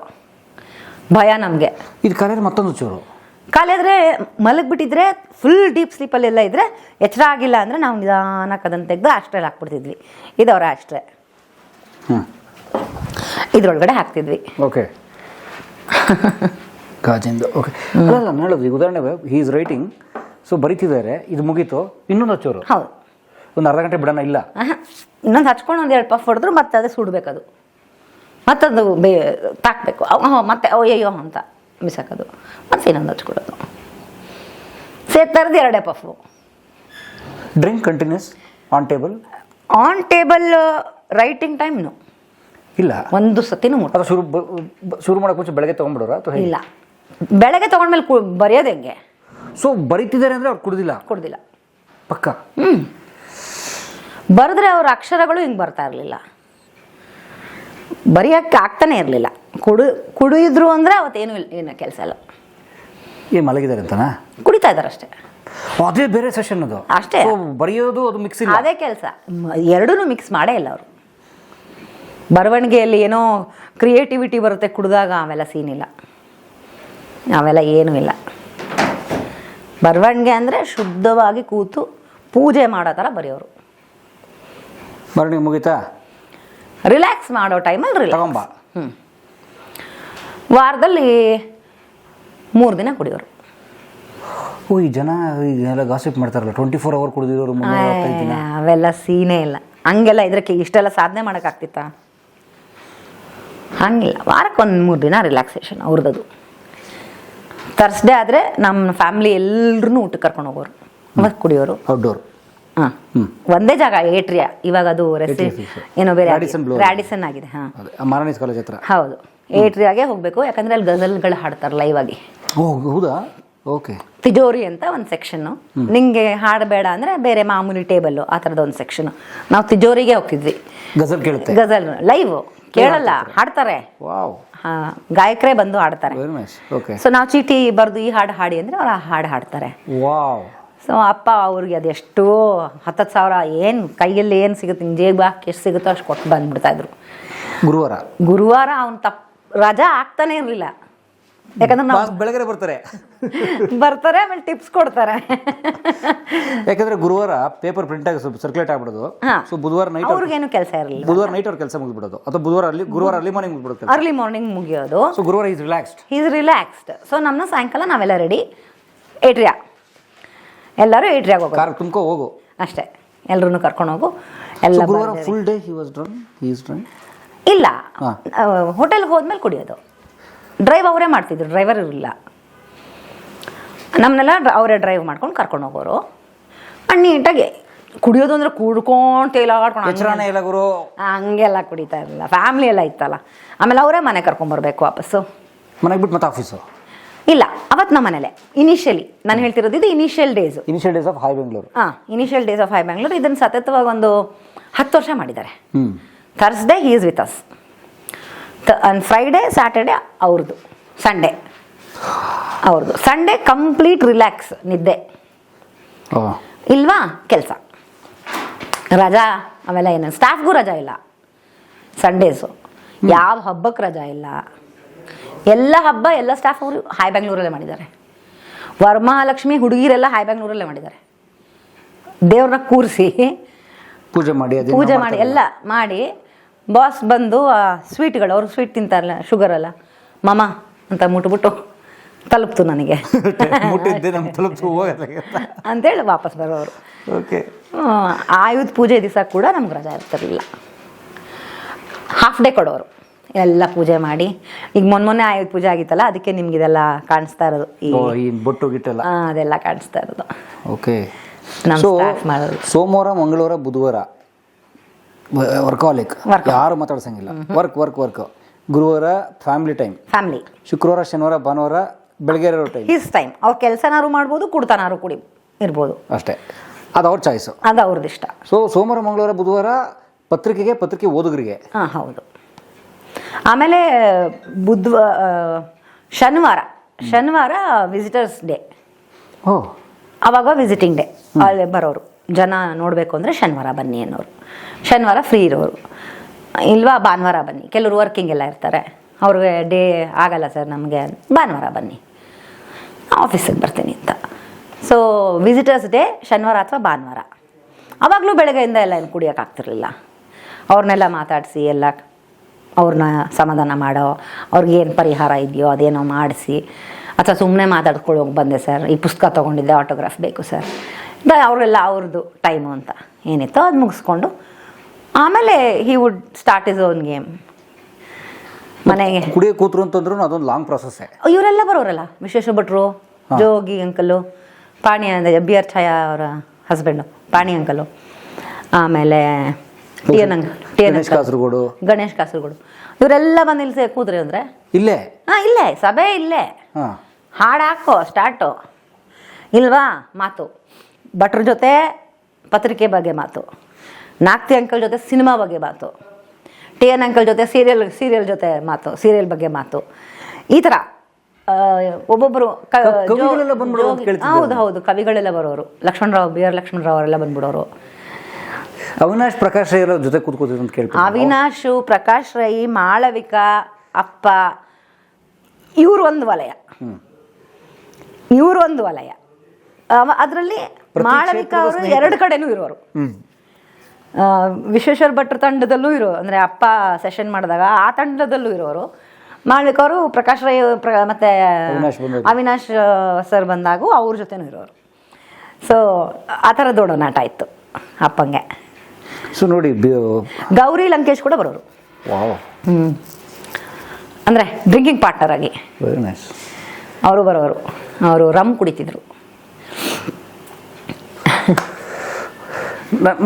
ಭಯ ನಮಗೆ. ಇದು ಕಾಲೇದ್ರೆ ಮತ್ತೊಂದು ಚೂರು ಕಾಲೇದ್ರೆ ಮಲಗಿಬಿಟ್ಟಿದ್ರೆ ಫುಲ್ ಡೀಪ್ ಸ್ಲೀಪಲ್ಲೆಲ್ಲ ಇದ್ದರೆ ಎಚ್ಚರ ಆಗಿಲ್ಲ ಅಂದರೆ ನಾವು ನಿಧಾನಕ್ಕೆ ಅದನ್ನು ತೆಗೆದು ಅಷ್ಟ್ರಲ್ಲಿ ಹಾಕ್ಬಿಡ್ತಿದ್ವಿ. ಇದು ಅವರ ಅಷ್ಟೇ, ಇದ್ರೊಳಗಡೆ ಹಾಕ್ತಿದ್ವಿ. ಓಕೆ. ಗಾಜಿಂದ. ಓಕೆ. ಅಲ್ಲ ನಾನು ಹೇಳೋದು, ಈಗ ಉದಾಹರಣೆ ಹಿ ಈಸ್ ರೈಟಿಂಗ್ ಸೊ ಬರೀತಿದ್ದಾರೆ, ಇದು ಮುಗೀತು, ಇನ್ನೊಂದು ಹಚ್ಚೋರು, ಹೌದು. ಒಂದು ಅರ್ಧ ಗಂಟೆ ಬಿಡೋಣ ಇಲ್ಲ, ಇನ್ನೊಂದು ಹಚ್ಕೊಂಡು ಒಂದು 2 ಪಫ್ ಹೊಡೆದ್ರು ಮತ್ತೆ ಅದು ಸುಡಬೇಕದು, ಮತ್ತದು ತಾಕಬೇಕು, ಮತ್ತೆ ಅಯ್ಯೋ ಅಂತ ಬಿಸಾಕೋದು, ಮತ್ತೆ ಇನ್ನೊಂದು ಹಚ್ಕೊಡೋದು, ತರದು 2 puff. Drink continues on table? On table writing ಟೈಮ್ನು ಇಲ್ಲ, ಒಂದು ಸತಿನೂ ಅದು ಶುರು ಮಾಡೋಕೆ ಮುಂಚೆ ಬೆಳಗ್ಗೆ ತೊಗೊಂಡ್ಬಿಡೋರ ಅಥವಾ ಇಲ್ಲ, ಬೆಳಗ್ಗೆ ತೊಗೊಂಡ್ಮೇಲೆ ಬರೆಯೋದು ಹೆಂಗೆ? ಸೊ ಬರೀತಿದ್ದಾರೆ ಅಂದರೆ ಅವ್ರು ಕುಡ್ದಿಲ್ಲ ಪಕ್ಕ. ಬರೆದ್ರೆ ಅವ್ರ ಅಕ್ಷರಗಳು ಹಿಂಗೆ ಬರ್ತಾ ಇರಲಿಲ್ಲ, ಬರೆಯೋಕ್ಕೆ ಆಗ್ತಾನೆ ಇರಲಿಲ್ಲ. ಕುಡಿದ್ರು ಅಂದರೆ ಅವತ್ತೇನು ಏನು ಕೆಲಸ ಇಲ್ಲ. ಏನು ಮಲಗಿದ್ದಾರೆ ಅಂತನಾ? ಕುಡಿತಾ ಇದ್ದಾರೆ ಅಷ್ಟೇ. ಅದೇ ಬೇರೆ ಸೆಷನ್ ಅದು ಅಷ್ಟೇ. ಬರೆಯೋದು ಅದು ಮಿಕ್ಸ್ ಇಲ್ಲ, ಅದೇ ಕೆಲಸ. ಎರಡೂ ಮಿಕ್ಸ್ ಮಾಡೇ ಇಲ್ಲ ಅವರು. ಬರವಣಿಗೆಯಲ್ಲಿ ಏನೋ ಕ್ರಿಯೇಟಿವಿಟಿ ಬರುತ್ತೆ, ಕುಡಿದಾಗ ಅವೆಲ್ಲ ಸೀನ್ ಇಲ್ಲ, ಅವೆಲ್ಲ ಏನೂ ಇಲ್ಲ. ಬರವಣಿಗೆ ಅಂದರೆ ಶುದ್ಧವಾಗಿ ಕೂತು ಪೂಜೆ ಮಾಡೋ ಥರ ಬರೆಯೋರು. ಬರವಣಿಗೆ ಮುಗೀತಾ? ರಿಲ್ಯಾಕ್ಸ್ ಮಾಡೋ ಟೈಮಲ್ಲಿ ರಿಲ್ಯಾಕ್ಸ್. ವಾರದಲ್ಲಿ 3 ದಿನ ಕುಡಿಯೋರು. ಓ, ಈ ಜನ ಇದನ್ನೆಲ್ಲ ಗಾಸಿಪ್ ಮಾಡ್ತಾರಲ್ಲ, 24 ಅವರ್ ಕುಡಿದಿರೋರು 365 ದಿನ. ಅವೆಲ್ಲ ಸೀನೇ ಇಲ್ಲ. ಹಂಗೆಲ್ಲ ಇದಕ್ಕೆ ಇಷ್ಟೆಲ್ಲ ಸಾಧನೆ ಮಾಡೋಕ್ಕಾಗ್ತಿತ್ತಾ? ಹಂಗಿಲ್ಲ. ವಾರಕ್ಕೆ 3 ದಿನ ರಿಲ್ಯಾಕ್ಸೇಷನ್ ಅವ್ರದ್ದು. ಥರ್ಸ್ಡೇ ಆದರೆ ನಮ್ಮ ಫ್ಯಾಮಿಲಿ ಎಲ್ಲರೂ ಊಟಕ್ಕೆ ಕರ್ಕೊಂಡು ಹೋಗೋರು, ಮತ್ತೆ ಕುಡಿಯೋರು. ಔಟ್ಡೋರ್. ಹಾಂ, ಒಂದೇ ಜಾಗ, ಏಟ್ರಿಯಾ. ಇವಾಗ ಅದು ಏನೋ ಬೇರೆ ರ್ಯಾಡಿಸನ್ ಆಗಿದೆ. ಹಾಂ, ಮಾರಾಣಿಸ್ ಕಾಲೇಜ್ ಹತ್ರ. ಹೌದು, ಏಟ್ರಿಯಾಗೆ ಹೋಗಬೇಕು, ಯಾಕಂದರೆ ಅಲ್ಲಿ ಗಜಲ್ಗಳು ಹಾಡ್ತಾರೆ ಲೈವ್ ಆಗಿ. ಓ ಹೌದಾ? ಓಕೆ. ತಿಜೋರಿ ಅಂತ ಒಂದು ಸೆಕ್ಷನ್ನು, ನಿಂಗೆ ಹಾಡಬೇಡ ಅಂದರೆ ಬೇರೆ ಮಾಮೂಲಿ ಟೇಬಲ್ಲು, ಆ ಥರದ ಒಂದು ಸೆಕ್ಷನು. ನಾವು ತಿಜೋರಿಗೆ ಹೋಗ್ತಿದ್ವಿ. ಗಜಲ್ ಕೇಳುತ್ತೆ? ಗಜಲ್ ಲೈವ್ ಕೇಳಲ್ಲ, ಹಾಡ್ತಾರೆ. ವಾವ್. ಗಾಯಕರೇ ಬಂದು ಹಾಡ್ತಾರೆ. Very nice. ಓಕೆ. ಸೊ ನಾವು ಚೀಟಿ ಬರೆದು ಈ ಹಾಡು ಹಾಡಿ ಅಂದರೆ ಅವ್ರು ಆ ಹಾಡು ಹಾಡ್ತಾರೆ. ವಾವ್. ಸೊ ಅಪ್ಪ ಅವ್ರಿಗೆ ಅದೆಷ್ಟೋ 10,000 ಏನು ಕೈಯಲ್ಲಿ ಏನು ಸಿಗುತ್ತೆ, ಜೇಬು ಹಾಕಿ ಎಷ್ಟು ಸಿಗುತ್ತೋ ಅಷ್ಟು ಕೊಟ್ಟು ಬಂದ್ಬಿಡ್ತಾ ಇದ್ರು. ಗುರುವಾರ ಅವ್ನು ರಜಾ ಆಗ್ತಾನೆ ಇರಲಿಲ್ಲ, ಯಾಕಂದ್ರೆ ನಾವು ಬೆಳಗ್ಗೆ ಬರ್ತಾರೆ, ಆಮೇಲೆ ಟಿಪ್ಸ್ ಕೊಡ್ತಾರೆ. ಯಾಕಂದ್ರೆ ಗುರುವಾರ ಪೇಪರ್ ಪ್ರಿಂಟ್ ಆಗಿ ಸರ್ಕ್ಯುಲೇಟ್ ಆಗ್ಬಿಡೋದು. ಸೊ ಬುಧವಾರ ನೈಟ್ ಅವ್ರಿಗೇನು ಕೆಲಸ ಇರಲಿಲ್ಲ. ಬುಧವಾರ ನೈಟ್ ಅವ್ರ ಕೆಲಸ ಮುಗಿದ್ಬಿಡೋದು, ಅಥವಾ ಗುರುವಾರ ಅರ್ಲಿ ಮಾರ್ನಿಂಗ್ ಮುಗಿದ್ಬಿಡುತ್ತೆ. ಅರ್ಲಿ ಮಾರ್ನಿಂಗ್ ಮುಗಿಯೋದು. ಸೊ ಗುರುವಾರ ಈಸ್ ರಿಲ್ಯಾಕ್ಸ್ಡ್. ಸೊ ನಮ್ಮನ್ನ ಸಾಯಂಕಾಲ ನಾವೆಲ್ಲ ರೆಡಿ, ಏಟ್ರಿಯಾ, ಎಲ್ಲರೂ ಏಟ್ರಿಯಾಗ ಹೋಗೋ, ಕಾರ್ ತುಂಬ್ಕೊ ಹೋಗು ಅಷ್ಟೇ. ಎಲ್ಲರೂ ಕರ್ಕೊಂಡು ಹೋಗು. ಎಲ್ಲ ಗುರುವಾರ full day he was drunk? ಇಲ್ಲ, ಹೋಟೆಲ್ಗೆ ಹೋದ್ಮೇಲೆ ಕುಡಿಯೋದು. ಡ್ರೈವ್ ಅವರೇ ಮಾಡ್ತಿದ್ರು, ಡ್ರೈವರ್ ಇರಲಿಲ್ಲ. ನಮ್ಮನ್ನೆಲ್ಲ ಅವರೇ ಡ್ರೈವ್ ಮಾಡ್ಕೊಂಡು ಕರ್ಕೊಂಡು ಹೋಗೋರು. ನೀಟಾಗಿ ಕುಡಿಯೋದು ಅಂದರೆ ಕುಡ್ಕೊಂಡು ತೇಲಾಡ್ಕೊಂಡು ಹಂಗೆಲ್ಲ ಕುಡಿತಾ ಇರಲಿಲ್ಲ. ಫ್ಯಾಮ್ಲಿ ಎಲ್ಲ ಇತ್ತಲ್ಲ. ಆಮೇಲೆ ಅವರೇ ಮನೆ ಕರ್ಕೊಂಬರ್ಬೇಕು ವಾಪಸ್ಸು. ಮನೆಗೆ ಬಿಟ್ಟು ಮತ್ತೆ ಆಫೀಸು? ಇಲ್ಲ, ಅವತ್ತು ನಮ್ಮ ಮನೇಲೆ. ಇನಿಷಿಯಲಿ ನಾನು ಹೇಳ್ತಿರೋದು ಇದು initial days of high Bengaluru. Initial days of high Bengaluru. ಇದನ್ನು ಸತತವಾಗಿ ಒಂದು 10 ವರ್ಷ ಮಾಡಿದ್ದಾರೆ. Thursday he is with us, on Friday, Saturday ಅವ್ರದ್ದು, ಸಂಡೇ ಅವ್ರದ್ದು. ಸಂಡೇ ಕಂಪ್ಲೀಟ್ ರಿಲ್ಯಾಕ್ಸ್, ನಿದ್ದೆ ಇಲ್ವಾ, ಕೆಲಸ, ರಜಾ ಅವೆಲ್ಲ ಏನು. ಸ್ಟಾಫ್ಗೂ ರಜಾ ಇಲ್ಲ ಸಂಡೇಸು, ಯಾವ ಹಬ್ಬಕ್ಕೆ ರಜಾ ಇಲ್ಲ. ಎಲ್ಲ ಹಬ್ಬ ಎಲ್ಲ ಸ್ಟಾಫ್ ಅವರು ಹೈ ಬೆಂಗಳೂರಲ್ಲೇ ಮಾಡಿದ್ದಾರೆ. ವರಮಹಾಲಕ್ಷ್ಮಿ ಹುಡುಗಿರೆಲ್ಲ ಹೈ ಬೆಂಗಳೂರಲ್ಲೇ ಮಾಡಿದ್ದಾರೆ. ದೇವ್ರನ್ನ ಕೂರಿಸಿ ಪೂಜೆ ಮಾಡಿ ಎಲ್ಲ ಮಾಡಿ, ಬಾಸ್ ಬಂದು ಸ್ವೀಟ್ಗಳು, ಅವ್ರು ಸ್ವೀಟ್ ತಿಂತಾರಲ್ಲ, ಶುಗರ್ ಅಲ್ಲ, ಮಾಮ ಅಂತ ಮುಟ್ಬಿಟ್ಟು ತಲುಪ್ತು ನನಗೆ ಅಂತೇಳಿ ವಾಪಸ್ ಬರೋರು. ಆಯುಧ ಪೂಜೆ ದಿವಸ ಕೂಡ ನಮ್ಗೆ ರಜಾ ಇರ್ತಿರ್ಲಿಲ್ಲ. ಹಾಫ್ ಡೇ ಕೊಡೋರು, ಎಲ್ಲ ಪೂಜೆ ಮಾಡಿ. ಈಗ ಮೊನ್ನೆ ಆಯುಧ ಪೂಜೆ ಆಗಿತ್ತಲ್ಲ, ಅದಕ್ಕೆ ನಿಮ್ಗೆ ಇದೆಲ್ಲ ಕಾಣಿಸ್ತಾ ಇರೋದು, ಈ ಬೊಟ್ಟು ಗಿಟ್ಟೆಲ್ಲ ಅದೆಲ್ಲ ಕಾಣಿಸ್ತಾ ಇರೋದು. ಓಕೆ. ಸೋಮವಾರ, ಮಂಗಳವಾರ, ಬುಧವಾರ ವರ್ಕಾಲಿಕ್, ಯಾರು ಮಾತಾಡ್ಸಂಗಿಲ್ಲ, ವರ್ಕ್. ಗುರುವಾರ ಫ್ಯಾಮಿಲಿ ಟೈಮ್, ಶುಕ್ರವಾರ, ಶನಿವಾರ, ಭಾನುವಾರ ಬೆಳಗ್ಗೆ ಇರೋ ಟೈಮ್, ಹಿಸ್ ಟೈಮ್. ಅವ್ರ ಕೆಲಸನಾರು ಮಾಡ್ಬೋದು, ಕುಡ್ತಾನಾರು ಕುಡಿ ಇರ್ಬೋದು, ಅಷ್ಟೇ. ಅದು ಅವ್ರ ಚಾಯ್ಸು, ಅದು ಅವ್ರದ್ದು ಇಷ್ಟ. ಸೊ ಸೋಮವಾರ, ಮಂಗಳವಾರ, ಬುಧವಾರ ಪತ್ರಿಕೆ ಓದುಗರಿಗೆ. ಹೌದು. ಆಮೇಲೆ ಶನಿವಾರ ವಿಸಿಟರ್ಸ್ ಡೇ. ಅವಾಗ ವಿಸಿಟಿಂಗ್ ಡೇ, ಅಲ್ಲಿ ಬರೋರು ಜನ ನೋಡಬೇಕು ಅಂದರೆ ಶನಿವಾರ ಬನ್ನಿ ಅನ್ನೋರು. ಶನಿವಾರ ಫ್ರೀ ಇರೋರು, ಇಲ್ವಾ ಭಾನುವಾರ ಬನ್ನಿ. ಕೆಲವರು ವರ್ಕಿಂಗ್ ಎಲ್ಲ ಇರ್ತಾರೆ, ಅವ್ರಿಗೆ ಡೇ ಆಗಲ್ಲ ಸರ್ ನಮಗೆ, ಭಾನುವಾರ ಬನ್ನಿ, ಆಫೀಸಿಗೆ ಬರ್ತೀನಿ ಅಂತ. ಸೊ ವಿಸಿಟರ್ಸ್ ಡೇ ಶನಿವಾರ ಅಥವಾ ಭಾನುವಾರ. ಆವಾಗಲೂ ಬೆಳಗ್ಗೆಯಿಂದ ಎಲ್ಲ ಏನು ಕುಡಿಯೋಕ್ಕಾಗ್ತಿರ್ಲಿಲ್ಲ. ಅವ್ರನ್ನೆಲ್ಲ ಮಾತಾಡಿಸಿ, ಎಲ್ಲ ಅವ್ರನ್ನ ಸಮಾಧಾನ ಮಾಡೋ, ಅವ್ರಿಗೇನು ಪರಿಹಾರ ಇದೆಯೋ ಅದೇನೋ ಮಾಡಿಸಿ, ಅಥವಾ ಸುಮ್ಮನೆ ಮಾತಾಡ್ಕೊಂಡು ಹೋಗಿ ಬಂದೆ ಸರ್, ಈ ಪುಸ್ತಕ ತೊಗೊಂಡಿದ್ದೆ, ಆಟೋಗ್ರಾಫ್ ಬೇಕು ಸರ್, ಅವರೆಲ್ಲ ಅವ್ರದ್ದು ಟೈಮು ಅಂತ ಏನಿತ್ತೋ ಅದು ಮುಗಿಸ್ಕೊಂಡು ಆಮೇಲೆ he would start is own game. ಮನೆಗೆ ಕುಡಿಯೋ ಕೂತ್ರು ಅಂತಂದ್ರೂ ಅದೊಂದು ಲಾಂಗ್ ಪ್ರೊಸೆಸ್ಸೇ. ಇವರೆಲ್ಲ ಬರೋರಲ್ಲ, ವಿಶ್ವೇಶ ಭಟ್ರು, ಜೋಗಿ ಅಂಕಲು, ಪಾಣಿ ಅಂದರೆ ಬಿ ಆರ್ ಛಾಯಾ ಅವರ ಹಸ್ಬೆಂಡು ಪಾಣಿ ಅಂಕಲು, ಆಮೇಲೆ ಕಾಸರಗೋಡು, ಗಣೇಶ್ ಕಾಸರಗೋಡು, ಇವರೆಲ್ಲ ಬಂದು ಇಲ್ಲಿ ಕೂತ್ರಿ ಅಂದರೆ ಇಲ್ಲೇ ಇಲ್ಲೇ ಸಭೆ ಇಲ್ಲೇ, ಹಾಡು ಹಾಕೋ ಸ್ಟಾರ್ಟು ಇಲ್ವಾ ಮಾತು, ಭಟ್ರ ಜೊತೆ ಪತ್ರಿಕೆ ಬಗ್ಗೆ ಮಾತು, ನಾಕ್ತಿ ಅಂಕಲ್ ಜೊತೆ ಸಿನಿಮಾ ಬಗ್ಗೆ ಮಾತು, ಟಿ ಎನ್ ಅಂಕಲ್ ಜೊತೆ ಸೀರಿಯಲ್ ಜೊತೆ ಮಾತು, ಸೀರಿಯಲ್ ಬಗ್ಗೆ ಮಾತು, ಈ ಥರ ಒಬ್ಬೊಬ್ಬರು ಹೌದು ಕವಿಗಳೆಲ್ಲ ಬರೋರು, ಲಕ್ಷ್ಮಣರಾವ್ ಬಿ ಆರ್ ಲಕ್ಷ್ಮಣರಾವ್ ಅವರೆಲ್ಲ ಬಂದ್ಬಿಡೋರು. ಅವಿನಾಶ್ ಪ್ರಕಾಶ್ ರೈ ಜೊತೆ ಕೂತ್ಕೋತಿದ್ರು ಅಂತ ಕೇಳ್ತೀವಿ. ಅವಿನಾಶು, ಪ್ರಕಾಶ್ ರೈ, ಮಾಳವಿಕಾ, ಅಪ್ಪ, ಇವರು ಒಂದು ವಲಯ, ಅದರಲ್ಲಿ ಮಾಳವಿಕಾ ಅವರು ಎರಡು ಕಡೆನೂ ಇರೋರು. ವಿಶ್ವೇಶ್ವರ ಭಟ್ರ ತಂಡದಲ್ಲೂ ಇರೋ, ಅಂದರೆ ಅಪ್ಪ ಸೆಷನ್ ಮಾಡಿದಾಗ ಆ ತಂಡದಲ್ಲೂ ಇರೋರು. ಮಾಳವಿಕಾ ಅವರು ಪ್ರಕಾಶ್ ರೈ ಮತ್ತು ಅವಿನಾಶ್ ಸರ್ ಬಂದಾಗೂ ಅವ್ರ ಜೊತೆನೂ ಇರೋರು. ಸೊ ಆ ಥರ ದೊಡ್ಡನಾಟ ಇತ್ತು ಅಪ್ಪಂಗೆ. ಸೊ ನೋಡಿ, ಗೌರಿ ಲಂಕೇಶ್ ಕೂಡ ಬರೋರು, ಅಂದರೆ ಡ್ರಿಂಕಿಂಗ್ ಪಾರ್ಟ್ನರ್ ಆಗಿ ಅವರು ಬರೋರು. ಅವರು ರಮ್ ಕುಡಿತಿದ್ರು.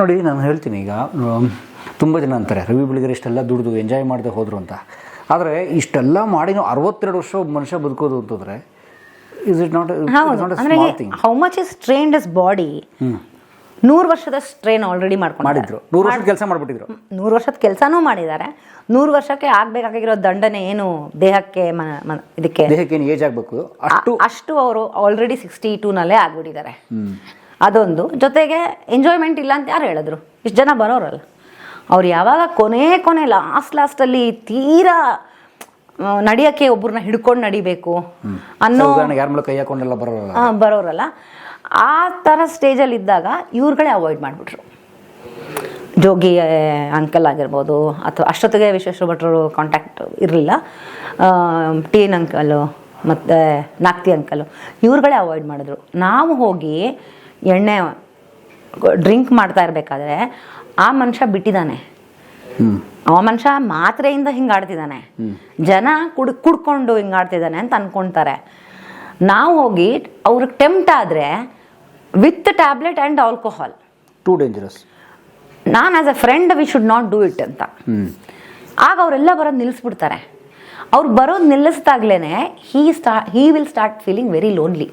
ನೋಡಿ, ನಾನು ಹೇಳ್ತೀನಿ, ಈಗ ತುಂಬ ಜನ ಅಂತಾರೆ ರವಿ ಬೆಳಗೆರೆ ಇಷ್ಟೆಲ್ಲ ದುಡಿದು ಎಂಜಾಯ್ ಮಾಡದೆ ಹೋದರು ಅಂತ. ಆದರೆ ಇಷ್ಟೆಲ್ಲ ಮಾಡಿನೂ 62 ವರ್ಷ ಒಬ್ಬ ಮನುಷ್ಯ ಬದುಕೋದು ಅಂತಂದರೆ is it not small thing. How much is trained is body. 100 ವರ್ಷದ ಸ್ಟ್ರೈನ್ ಆಲ್ರೆಡಿ ಮಾಡಿದ್ರು. 100 ವರ್ಷದ ಕೆಲಸ ಮಾಡಿಬಿಟ್ಟಿದ್ರು. 100 ವರ್ಷದ ಕೆಲಸನೂ ಮಾಡಿದ್ದಾರೆ. 100 ವರ್ಷಕ್ಕೆ ಆಗಬೇಕಾಗಿರೋ ದಂಡನೆ ಏನು ದೇಹಕ್ಕೆ, ಇದಕ್ಕೆ ಏನು ಏಜ್ ಆಗಬೇಕು ಅಷ್ಟು ಅವರು ಆಲ್ರೆಡಿ 62ನಲ್ಲೇ ಆಗ್ಬಿಟ್ಟಿದ್ದಾರೆ. ಅದೊಂದು. ಜೊತೆಗೆ ಎಂಜಾಯ್ಮೆಂಟ್ ಇಲ್ಲ ಅಂತ ಯಾರು ಹೇಳಿದ್ರು? ಇಷ್ಟು ಜನ ಬರೋರಲ್ಲ, ಅವ್ರು ಯಾವಾಗ ಕೊನೆ ಲಾಸ್ಟಲ್ಲಿ ತೀರಾ ನಡೆಯೋಕ್ಕೆ ಒಬ್ಬರನ್ನ ಹಿಡ್ಕೊಂಡು ನಡಿಬೇಕು ಅನ್ನೋ ಬರೋರಲ್ಲ, ಆ ಥರ ಸ್ಟೇಜಲ್ಲಿ ಇದ್ದಾಗ ಇವ್ರುಗಳೇ ಅವಾಯ್ಡ್ ಮಾಡಿಬಿಟ್ರು. ಜೋಗಿ ಅಂಕಲ್ ಆಗಿರ್ಬೋದು, ಅಥವಾ ಅಷ್ಟೊತ್ತಿಗೆ ವಿಶ್ವೇಶ್ವರ ಭಟ್ರು ಕಾಂಟ್ಯಾಕ್ಟ್ ಇರಲಿಲ್ಲ, ಟಿ ಎನ್ ಅಂಕಲು ಮತ್ತು ನಾಕ್ತಿ ಅಂಕಲು, ಇವ್ರುಗಳೇ ಅವಾಯ್ಡ್ ಮಾಡಿದ್ರು. ನಾವು ಹೋಗಿ ಎಣ್ಣೆ ಡ್ರಿಂಕ್ ಮಾಡ್ತಾ ಇರಬೇಕಾದ್ರೆ ಆ ಮನುಷ್ಯ ಬಿಟ್ಟಿದ್ದಾನೆ, ಆ ಮನುಷ್ಯ ಮಾತ್ರೆಯಿಂದ ಹಿಂಗೆ ಆಡ್ತಿದ್ದಾನೆ, ಜನ ಕುಡ್ಕೊಂಡು ಹಿಂಗೆ ಆಡ್ತಿದ್ದಾನೆ ಅಂತ ಅನ್ಕೊಳ್ತಾರೆ. ನಾವು ಹೋಗಿ ಅವ್ರಿಗೆ ಟೆಂಪ್ಟ್ ಆದರೆ with tablet and alcohol, too dangerous. ನಾನು as a friend we should not do it ಅಂತ. ಆಗ ಅವರೆಲ್ಲ ಬರೋದು ನಿಲ್ಲಿಸ್ಬಿಡ್ತಾರೆ. ಅವ್ರು ಬರೋದು ನಿಲ್ಲಿಸ್ದಾಗ್ಲೇ he will start feeling very lonely.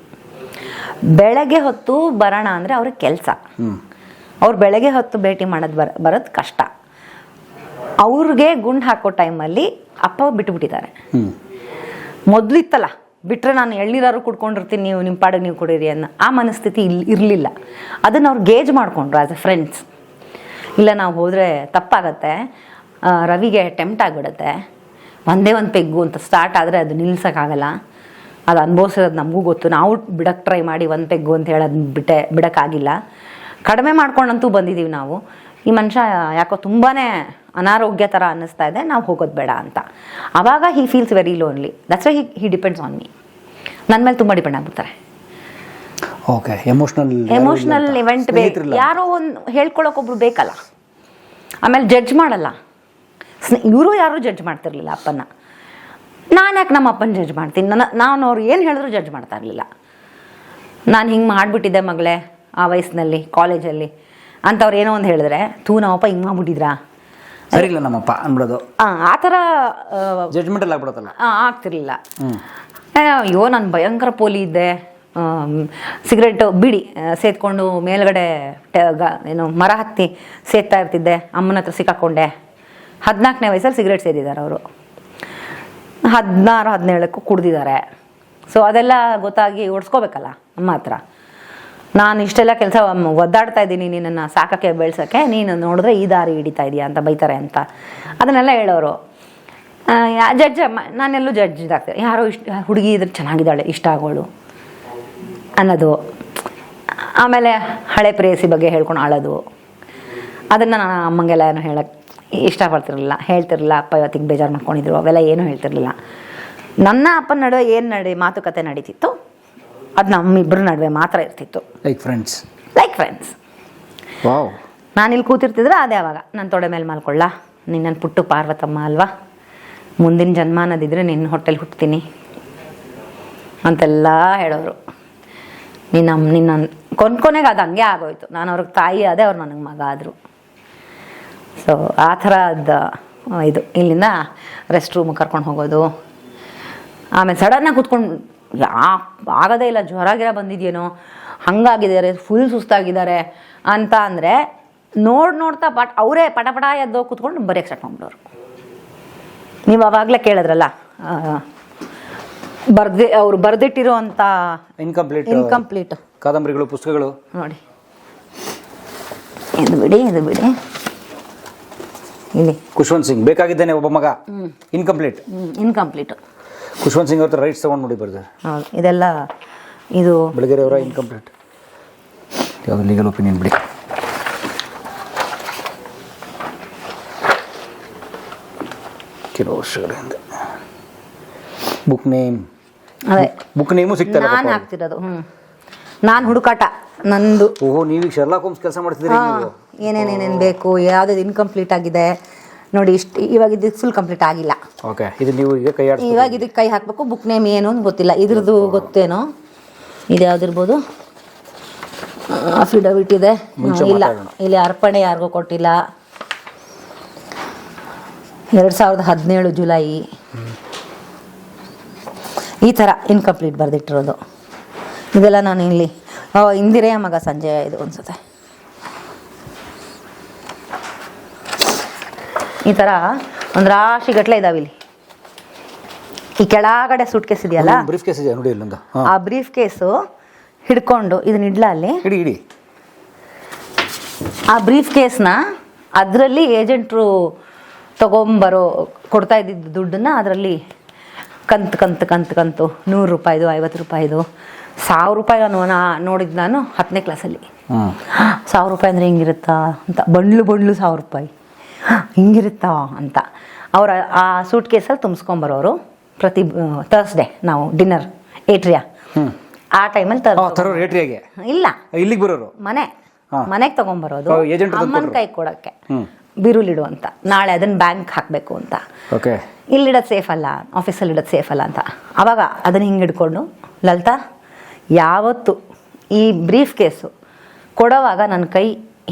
ಬೆಳಗ್ಗೆ ಹೊತ್ತು ಬರೋಣ ಅಂದರೆ ಅವ್ರಿಗೆ ಕೆಲಸ, ಅವ್ರು ಬೆಳಗ್ಗೆ ಹೊತ್ತು ಭೇಟಿ ಮಾಡೋದು ಬರೋದು ಕಷ್ಟ. ಅವ್ರಿಗೆ ಗುಂಡು ಹಾಕೋ ಟೈಮಲ್ಲಿ ಅಪ್ಪ ಬಿಟ್ಟುಬಿಟ್ಟಿದ್ದಾರೆ. ಮೊದಲಿತ್ತಲ್ಲ, ಬಿಟ್ಟರೆ ನಾನು ಎಳ್ನೀರಾರು ಕುಡ್ಕೊಂಡಿರ್ತೀನಿ, ನೀವು ನಿಮ್ಮ ಪಾಡಿಗೆ ನೀವು ಕುಡೀರಿ ಅನ್ನೋ ಆ ಮನಸ್ಥಿತಿ ಇರಲಿಲ್ಲ. ಅದನ್ನು ಅವ್ರು ಗೇಜ್ ಮಾಡಿಕೊಂಡ್ರು ಆ್ಯಸ್ ಎ ಫ್ರೆಂಡ್ಸ್. ಇಲ್ಲ, ನಾವು ಹೋದರೆ ತಪ್ಪಾಗತ್ತೆ, ರವಿಗೆ ಟೆಂಪ್ಟ್ ಆಗಿಬಿಡುತ್ತೆ, ಒಂದೇ ಒಂದು ಪೆಗ್ಗು ಅಂತ ಸ್ಟಾರ್ಟ್ ಆದರೆ ಅದು ನಿಲ್ಸೋಕ್ಕಾಗಲ್ಲ, ಅದು ಅನುಭವಿಸೋದು ನಮಗೂ ಗೊತ್ತು, ನಾವು ಬಿಡಕ್ಕೆ ಟ್ರೈ ಮಾಡಿ ಒಂದು ಪೆಗ್ಗು ಅಂತ ಹೇಳೋದು ಬಿಡೋಕ್ಕಾಗಿಲ್ಲ, ಕಡಿಮೆ ಮಾಡ್ಕೊಂಡಂತೂ ಬಂದಿದ್ದೀವಿ ನಾವು, ಈ ಮನುಷ್ಯ ಯಾಕೋ ತುಂಬಾ ಅನಾರೋಗ್ಯ ಥರ ಅನ್ನಿಸ್ತಾ ಇದೆ, ನಾವು ಹೋಗೋದು ಬೇಡ ಅಂತ. ಆವಾಗ he feels very lonely. That's why he depends on me. ನನ್ನ ಮೇಲೆ ತುಂಬ ಡಿಪೆಂಡ್ ಆಗ್ಬಿಡ್ತಾರೆ. ಓಕೆ, ಎಮೋಷ್ನಲ್ ಇವೆಂಟ್ ಬೇಕು, ಯಾರೋ ಒಂದು ಹೇಳ್ಕೊಳಕ್ಕೊಬ್ರು ಬೇಕಲ್ಲ. ಆಮೇಲೆ ಜಡ್ಜ್ ಮಾಡಲ್ಲ, ಇವರು ಯಾರೂ ಜಡ್ಜ್ ಮಾಡ್ತಿರ್ಲಿಲ್ಲ ಅಪ್ಪನ. ನಾನು ಯಾಕೆ ನಮ್ಮ ಅಪ್ಪನ ಜಡ್ಜ್ ಮಾಡ್ತೀನಿ? ನಾನು ಅವ್ರು ಏನು ಹೇಳಿದ್ರು ಜಡ್ಜ್ ಮಾಡ್ತಾ ಇರಲಿಲ್ಲ. ನಾನು ಹಿಂಗೆ ಮಾಡಿಬಿಟ್ಟಿದ್ದೆ ಮಗಳೇ ಆ ವಯಸ್ಸಿನಲ್ಲಿ, ಕಾಲೇಜಲ್ಲಿ ಅಂಥವ್ರು ಏನೋ ಒಂದು ಹೇಳಿದ್ರೆ, ನಮ್ಮಪ್ಪ ಹಿಂಗೆ ಮಾಡ್ಬಿಟ್ಟಿದ್ರಾ, ಸರಿ ಇಲ್ಲ ನಮ್ಮಪ್ಪ ಅನ್ಬಿಡೋದು, ಆ ಥರ ಜಡ್ಜ್ಮೆಂಟಲ್ಲಿ ಆಗ್ಬಿಡೋದಲ್ಲ, ಆಗ್ತಿರ್ಲಿಲ್ಲ. ಅಯ್ಯೋ ನಾನು ಭಯಂಕರ ಪೋಲಿ ಇದ್ದೆ, ಸಿಗರೇಟು ಬಿಡಿ ಸೇದ್ಕೊಂಡು ಮೇಲ್ಗಡೆ ಏನು ಮರ ಹತ್ತಿ ಸೇದ್ತಾ ಇರ್ತಿದ್ದೆ, ಅಮ್ಮನ ಹತ್ರ ಸಿಕ್ಕಾಕೊಂಡೆ. 14ನೇ ವಯಸ್ಸಲ್ಲಿ ಸಿಗರೇಟ್ ಸೇದಿದ್ದಾರೆ ಅವರು, 16-17ಕ್ಕೂ ಕುಡ್ದಿದ್ದಾರೆ. ಸೊ ಅದೆಲ್ಲ ಗೊತ್ತಾಗಿ ಓಡಿಸ್ಕೋಬೇಕಲ್ಲ ಅಮ್ಮ ಹತ್ರ. ನಾನು ಇಷ್ಟೆಲ್ಲ ಕೆಲಸ ಒದ್ದಾಡ್ತಾ ಇದ್ದೀನಿ ನಿನ್ನನ್ನು ಸಾಕಕ್ಕೆ ಬೆಳೆಸೋಕ್ಕೆ, ನೀನು ನೋಡಿದ್ರೆ ಈ ದಾರಿ ಹಿಡಿತಾ ಇದೆಯಾ ಅಂತ ಬೈತಾರೆ ಅಂತ ಅದನ್ನೆಲ್ಲ ಹೇಳೋರು. ಜಡ್ಜ್ ನಾನೆಲ್ಲೂ ಜಡ್ಜ್ ಆಗ್ತೇವೆ, ಯಾರೋ ಹುಡುಗಿ ಇದ್ರೆ ಚೆನ್ನಾಗಿದ್ದಾಳೆ, ಇಷ್ಟ ಆಗೋಳು ಅನ್ನೋದು. ಆಮೇಲೆ ಹಳೆ ಪ್ರೇಯಸಿ ಬಗ್ಗೆ ಹೇಳ್ಕೊಂಡು ಆಳೋದು, ಅದನ್ನು ನಾನು ಅಮ್ಮಂಗೆಲ್ಲ ಏನೋ ಹೇಳೋಕ್ಕೆ ಇಷ್ಟಪಡ್ತಿರಲಿಲ್ಲ, ಹೇಳ್ತಿರಲಿಲ್ಲ. ಅಪ್ಪ ಇವತ್ತಿಗೆ ಬೇಜಾರು ಮಾಡ್ಕೊಂಡಿದ್ರು, ಅವೆಲ್ಲ ಏನೂ ಹೇಳ್ತಿರ್ಲಿಲ್ಲ. ನನ್ನ ಅಪ್ಪನ ನಡುವೆ ಏನು ಮಾತುಕತೆ ನಡೀತಿತ್ತು ಅದು ನಮ್ಮಿಬ್ಬರ ನಡುವೆ ಮಾತ್ರ ಇರ್ತಿತ್ತು. Like friends. ವಾವ್. ನಾನಿಲ್ಲಿ ಕೂತಿರ್ತಿದ್ರೆ ಅದೇ ಅವಾಗ ನನ್ನ ತೊಡೆ ಮೇಲೆ ಮಲ್ಕೊಳ್ಳ, ನೀನು ನನ್ನ ಪುಟ್ಟು ಪಾರ್ವತಮ್ಮ ಅಲ್ವಾ, ಮುಂದಿನ ಜನ್ಮ ಅನ್ನೋದಿದ್ರೆ ನಿನ್ನ ಹೊಟ್ಟೆಲಿ ಹುಟ್ತೀನಿ ಅಂತೆಲ್ಲ ಹೇಳೋರು. ನಿನ್ನ ಕೊನೆಗೆ ಅದು ಹಂಗೆ ಆಗೋಯ್ತು. ನಾನು ಅವ್ರಿಗೆ ತಾಯಿ ಅದೇ, ಅವ್ರು ನನಗೆ ಮಗ ಆದರು. ಸೊ ಆ ಥರದ ಇದು. ಇಲ್ಲಿಂದ ರೆಸ್ಟ್ ರೂಮಿಗೆ ಕರ್ಕೊಂಡು ಹೋಗೋದು, ಆಮೇಲೆ ಸಡನ್ನಾಗಿ ಕೂತ್ಕೊಂಡು ಆಗೋದೇ ಇಲ್ಲ, ಜ್ವರ ಗಿರ ಬಂದಿದೆಯೇನೋ, ಹಂಗಾಗಿದ್ದಾರೆ, ಫುಲ್ ಸುಸ್ತಾಗಿದ್ದಾರೆ ಅಂತ ಅಂದರೆ ನೋಡ್ತಾ ಅವರೇ ಪಟ ಎದ್ದೋ ಕೂತ್ಕೊಂಡು ಬರೆಯೋಕ್ಕೆ ಸ್ಟಾರ್ಟ್ ಮಾಡ್ಬಿಡೋರು. ನೀವು ಅವಾಗಲೇ ಕೇಳಿದ್ರಲ್ಲ, ಅವ್ರು ಬರೆದಿಟ್ಟಿರೋ ಅಂಥ ಇನ್ಕಂಪ್ಲೀಟ್ ಕಾದಂಬರಿಗಳು, ಪುಸ್ತಕಗಳು ನೋಡಿ. ಇದು ಬಿಡಿ ಇಲ್ಲಿ ಖುಷ್ವಂತ್ ಸಿಂಗ್ ಬೇಕಾಗಿದ್ದೇನೆ ಒಬ್ಬ ಮಗ, ಇನ್ಕಂಪ್ಲೀಟ್. ಖುಷ್ವಂತ್ ಸಿಂಗ್ ಅವ್ರ ರೈಟ್ಸ್ ತಗೊಂಡು ನೋಡಿ ಬರ್ತಾರೆ. ಹೌದು, ಇದೆಲ್ಲ ಇದು ಬೆಳಗೆರೆ ಅವರ ಇನ್ಕಂಪ್ಲೀಟ್. ಯಾವುದು ಲೀಗಲ್ ಒಪಿನಿಯನ್ ಬಿಡಿ. ಕೆಲವು ವರ್ಷಗಳಿಂದ ಬುಕ್ ನೇಮು ಸಿಗ್ತಲ್ಲ. ನಾನು ಹಾಕ್ತಿರೋದು ನಾನು ಹುಡುಕಾಟ ನಂದು. ಓಹೋ, ನೀವೀಗ ಶರ್ಲಾಕ್ ಹೋಮ್ಸ್ ಕೆಲಸ ಮಾಡ್ತಿದ್ರಿ. ಏನೇನೇನೇನು ಬೇಕು, ಯಾವ್ದು ಇನ್ಕಂಪ್ಲೀಟ್ ಆಗಿದೆ ನೋಡಿ, ಇವಾಗ ಇದು ಫುಲ್ ಕಂಪ್ಲೀಟ್ ಆಗಿಲ್ಲ. ಓಕೆ, ಇದು ನೀವು ಈಗ ಇವಾಗ ಇದಕ್ಕೆ ಕೈ ಹಾಕಬೇಕು. ಬುಕ್ ನೇಮ್ ಏನು ಅಂತ ಗೊತ್ತಿಲ್ಲ, ಇದ್ರದ್ದು ಗೊತ್ತೇನೋ. ಇದು ಯಾವ್ದಿರ್ಬೋದು? ಅಫಿಡವಿಟ್ ಇದೆ, ಇಲ್ಲ ಇಲ್ಲಿ ಅರ್ಪಣೆ ಯಾರಿಗೂ ಕೊಟ್ಟಿಲ್ಲ. 2017 ಜುಲೈ ಈ ಥರ ಇನ್ಕಂಪ್ಲೀಟ್ ಬರೆದಿಟ್ಟಿರೋದು. ಇದೆಲ್ಲ ನಾನು ಇಲ್ಲಿ ಇಂದಿರೆಯ ಮಗ ಸಂಜೆ ಇದು ಅನ್ಸುತ್ತೆ. ಈ ಥರ ಒಂದು ರಾಶಿ ಗಟ್ಟಲೆ ಇದಾವೆ ಇಲ್ಲಿ. ಈ ಕೆಳಗಡೆ ಸೂಟ್ ಕೇಸ್ ಇದೆಯಲ್ಲ, ಬ್ರೀಫ್ ಕೇಸ್ ಇದೆ ನೋಡಿ ಇಲ್ಲೊಂದು. ಆ ಬ್ರೀಫ್ ಕೇಸು ಹಿಡ್ಕೊಂಡು ಇದನ್ನ ಇಡ್ಲ ಅಲ್ಲಿ ಇಡಿ. ಆ ಬ್ರೀಫ್ ಕೇಸ್ನ ಅದರಲ್ಲಿ ಏಜೆಂಟ್ರು ತೊಗೊಂಬರೋ ಕೊಡ್ತಾ ಇದ್ದಿದ್ದು ದುಡ್ಡನ್ನ ಅದರಲ್ಲಿ ಕಂತು 100 ರೂಪಾಯಿದು, 50 ರೂಪಾಯಿದು, 1000 ರೂಪಾಯಿ ಅನ್ನೋನ ನೋಡಿದ್ದು ನಾನು 10ನೇ ಕ್ಲಾಸಲ್ಲಿ. 1000 ರೂಪಾಯಿ ಅಂದರೆ ಹಿಂಗಿರುತ್ತಾ ಅಂತ, ಬಂಡ್ಲು 1000 ರೂಪಾಯಿ ಹಿಂಗಿರುತ್ತಾ ಅಂತ ಅವ್ರು ಆ ಸೂಟ್ ಕೇಸಲ್ಲಿ ತುಂಬಿಸ್ಕೊಂಬರೋರು. ಪ್ರತಿ ಥರ್ಸ್ಡೇ ನಾವು ಡಿನ್ನರ್ ಏಟ್ರಿಯಾ ಆ ಟೈಮಲ್ಲಿ ಇಲ್ಲ, ಇಲ್ಲಿಗೆ ಬರೋರು ಮನೆಗೆ ತೊಗೊಂಬರೋದು, ಅಮ್ಮನ ಕೈ ಕೊಡೋಕ್ಕೆ ಬಿರುಲಿಡು ಅಂತ, ನಾಳೆ ಅದನ್ನು ಬ್ಯಾಂಕ್ ಹಾಕಬೇಕು ಅಂತ. ಇಲ್ಲಿಡೋದು ಸೇಫ್ ಅಲ್ಲ, ಆಫೀಸಲ್ಲಿ ಇಡೋದು ಸೇಫ್ ಅಲ್ಲ ಅಂತ. ಆವಾಗ ಅದನ್ನು ಹಿಂಗೆ ಹಿಡ್ಕೊಂಡು, ಲಲಿತಾ ಯಾವತ್ತು ಈ ಬ್ರೀಫ್ ಕೇಸು ಕೊಡೋವಾಗ ನನ್ನ ಕೈ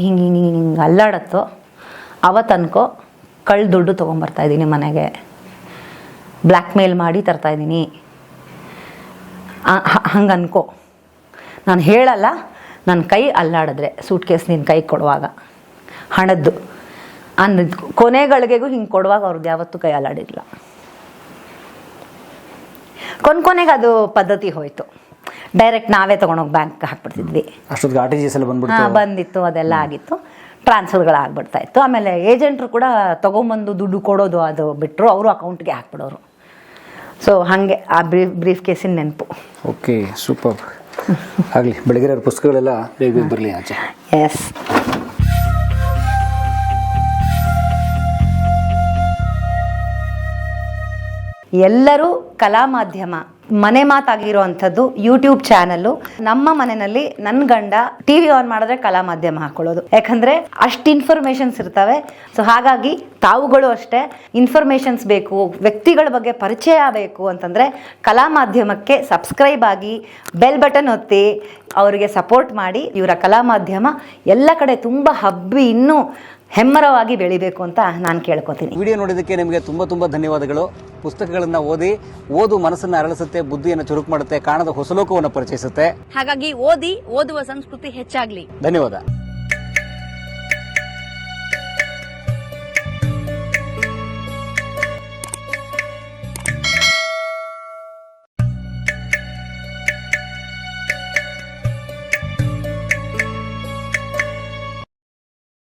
ಹಿಂಗೆ ಅಲ್ಲಾಡತ್ತೋ ಅವತ್ತು ಅನ್ಕೋ ಕಳ್ಳ ದುಡ್ಡು ತೊಗೊಂಬರ್ತಾಯಿದ್ದೀನಿ ಮನೆಗೆ, ಬ್ಲ್ಯಾಕ್ ಮೇಲ್ ಮಾಡಿ ತರ್ತಾಯಿದ್ದೀನಿ ಹಂಗೆ ಅನ್ಕೋ. ನಾನು ಹೇಳಲ್ಲ, ನನ್ನ ಕೈ ಅಲ್ಲಾಡಿದ್ರೆ ಸೂಟ್ ಕೇಸ್ ನಿನ್ನ ಕೈ ಕೊಡುವಾಗ ಹಣದ್ದು ಅನ್ನೋದು ಕೊನೆಗಳಿಗೆಗೂ ಹಿಂಗೆ ಕೊಡುವಾಗ ಅವ್ರದ್ದು ಯಾವತ್ತೂ ಕೈ ಅಲ್ಲಾಡಿರಲಿಲ್ಲ. ಕೊನೆಗೆ ಅದು ಪದ್ಧತಿ ಹೋಯಿತು. ಡೈರೆಕ್ಟ್ ನಾವೇ ತೊಗೊಂಡೋಗಿ ಬ್ಯಾಂಕ್ ಹಾಕ್ಬಿಡ್ತಿದ್ವಿ. ಬಂದಿತ್ತು, ಅದೆಲ್ಲ ಆಗಿತ್ತು, ಟ್ರಾನ್ಸ್ಫರ್ಗಳಾಗ್ಬಿಡ್ತಾ ಇತ್ತು. ಆಮೇಲೆ ಏಜೆಂಟ್ರು ಕೂಡ ತೊಗೊಂಬಂದು ದುಡ್ಡು ಕೊಡೋದು ಅದು ಬಿಟ್ಟರು, ಅವರು ಅಕೌಂಟ್ಗೆ ಹಾಕ್ಬಿಡೋರು. ಸೊ ಹಾಗೆ ಆ ಬ್ರೀಫ್ ಕೇಸಿನ ನೆನಪು. Okay, super. ಆಗಲಿ, ಬೆಳಗ್ಗೆ ಪುಸ್ತಕಗಳೆಲ್ಲ ಬೇಗ ಬರಲಿ ಆಚೆ. ಎಸ್. ಎಲ್ಲರೂ ಕಲಾ ಮಾಧ್ಯಮ ಮನೆ ಮಾತಾಗಿರೋ ಅಂಥದ್ದು ಯೂಟ್ಯೂಬ್ ಚಾನಲ್ಲು. ನಮ್ಮ ಮನೆಯಲ್ಲಿ ನನ್ನ ಗಂಡ ಟಿವಿ ಆನ್ ಮಾಡಿದ್ರೆ ಕಲಾ ಮಾಧ್ಯಮ ಹಾಕೊಳ್ಳೋದು, ಯಾಕಂದರೆ ಅಷ್ಟು ಇನ್ಫಾರ್ಮೇಷನ್ಸ್ ಇರ್ತವೆ. ಸೊ ಹಾಗಾಗಿ ತಾವುಗಳು ಅಷ್ಟೇ ಇನ್ಫಾರ್ಮೇಷನ್ಸ್ ಬೇಕು, ವ್ಯಕ್ತಿಗಳ ಬಗ್ಗೆ ಪರಿಚಯ ಬೇಕು ಅಂತಂದರೆ ಕಲಾ ಮಾಧ್ಯಮಕ್ಕೆ ಸಬ್ಸ್ಕ್ರೈಬ್ ಆಗಿ ಬೆಲ್ ಬಟನ್ ಒತ್ತಿ ಅವರಿಗೆ ಸಪೋರ್ಟ್ ಮಾಡಿ. ಇವರ ಕಲಾ ಮಾಧ್ಯಮ ಎಲ್ಲ ಕಡೆ ತುಂಬ ಹಬ್ಬಿ ಇನ್ನೂ ಹೆಮ್ಮರವಾಗಿ ಬೆಳಿಬೇಕು ಅಂತ ನಾನು ಕೇಳ್ಕೊತೀನಿ. ವಿಡಿಯೋ ನೋಡಿದ್ದಕ್ಕೆ ನಿಮಗೆ ತುಂಬ ಧನ್ಯವಾದಗಳು. ಪುಸ್ತಕಗಳನ್ನು ಓದು ಮನಸ್ಸನ್ನು ಅರಳಿಸುತ್ತೆ, ಬುದ್ಧಿಯನ್ನು ಚುರುಕು ಮಾಡುತ್ತೆ, ಕಾಣದ ಹೊಸ ಲೋಕವನ್ನು ಪರಿಚಯಿಸುತ್ತೆ. ಹಾಗಾಗಿ ಓದುವ ಸಂಸ್ಕೃತಿ ಹೆಚ್ಚಾಗ್ಲಿ. ಧನ್ಯವಾದ.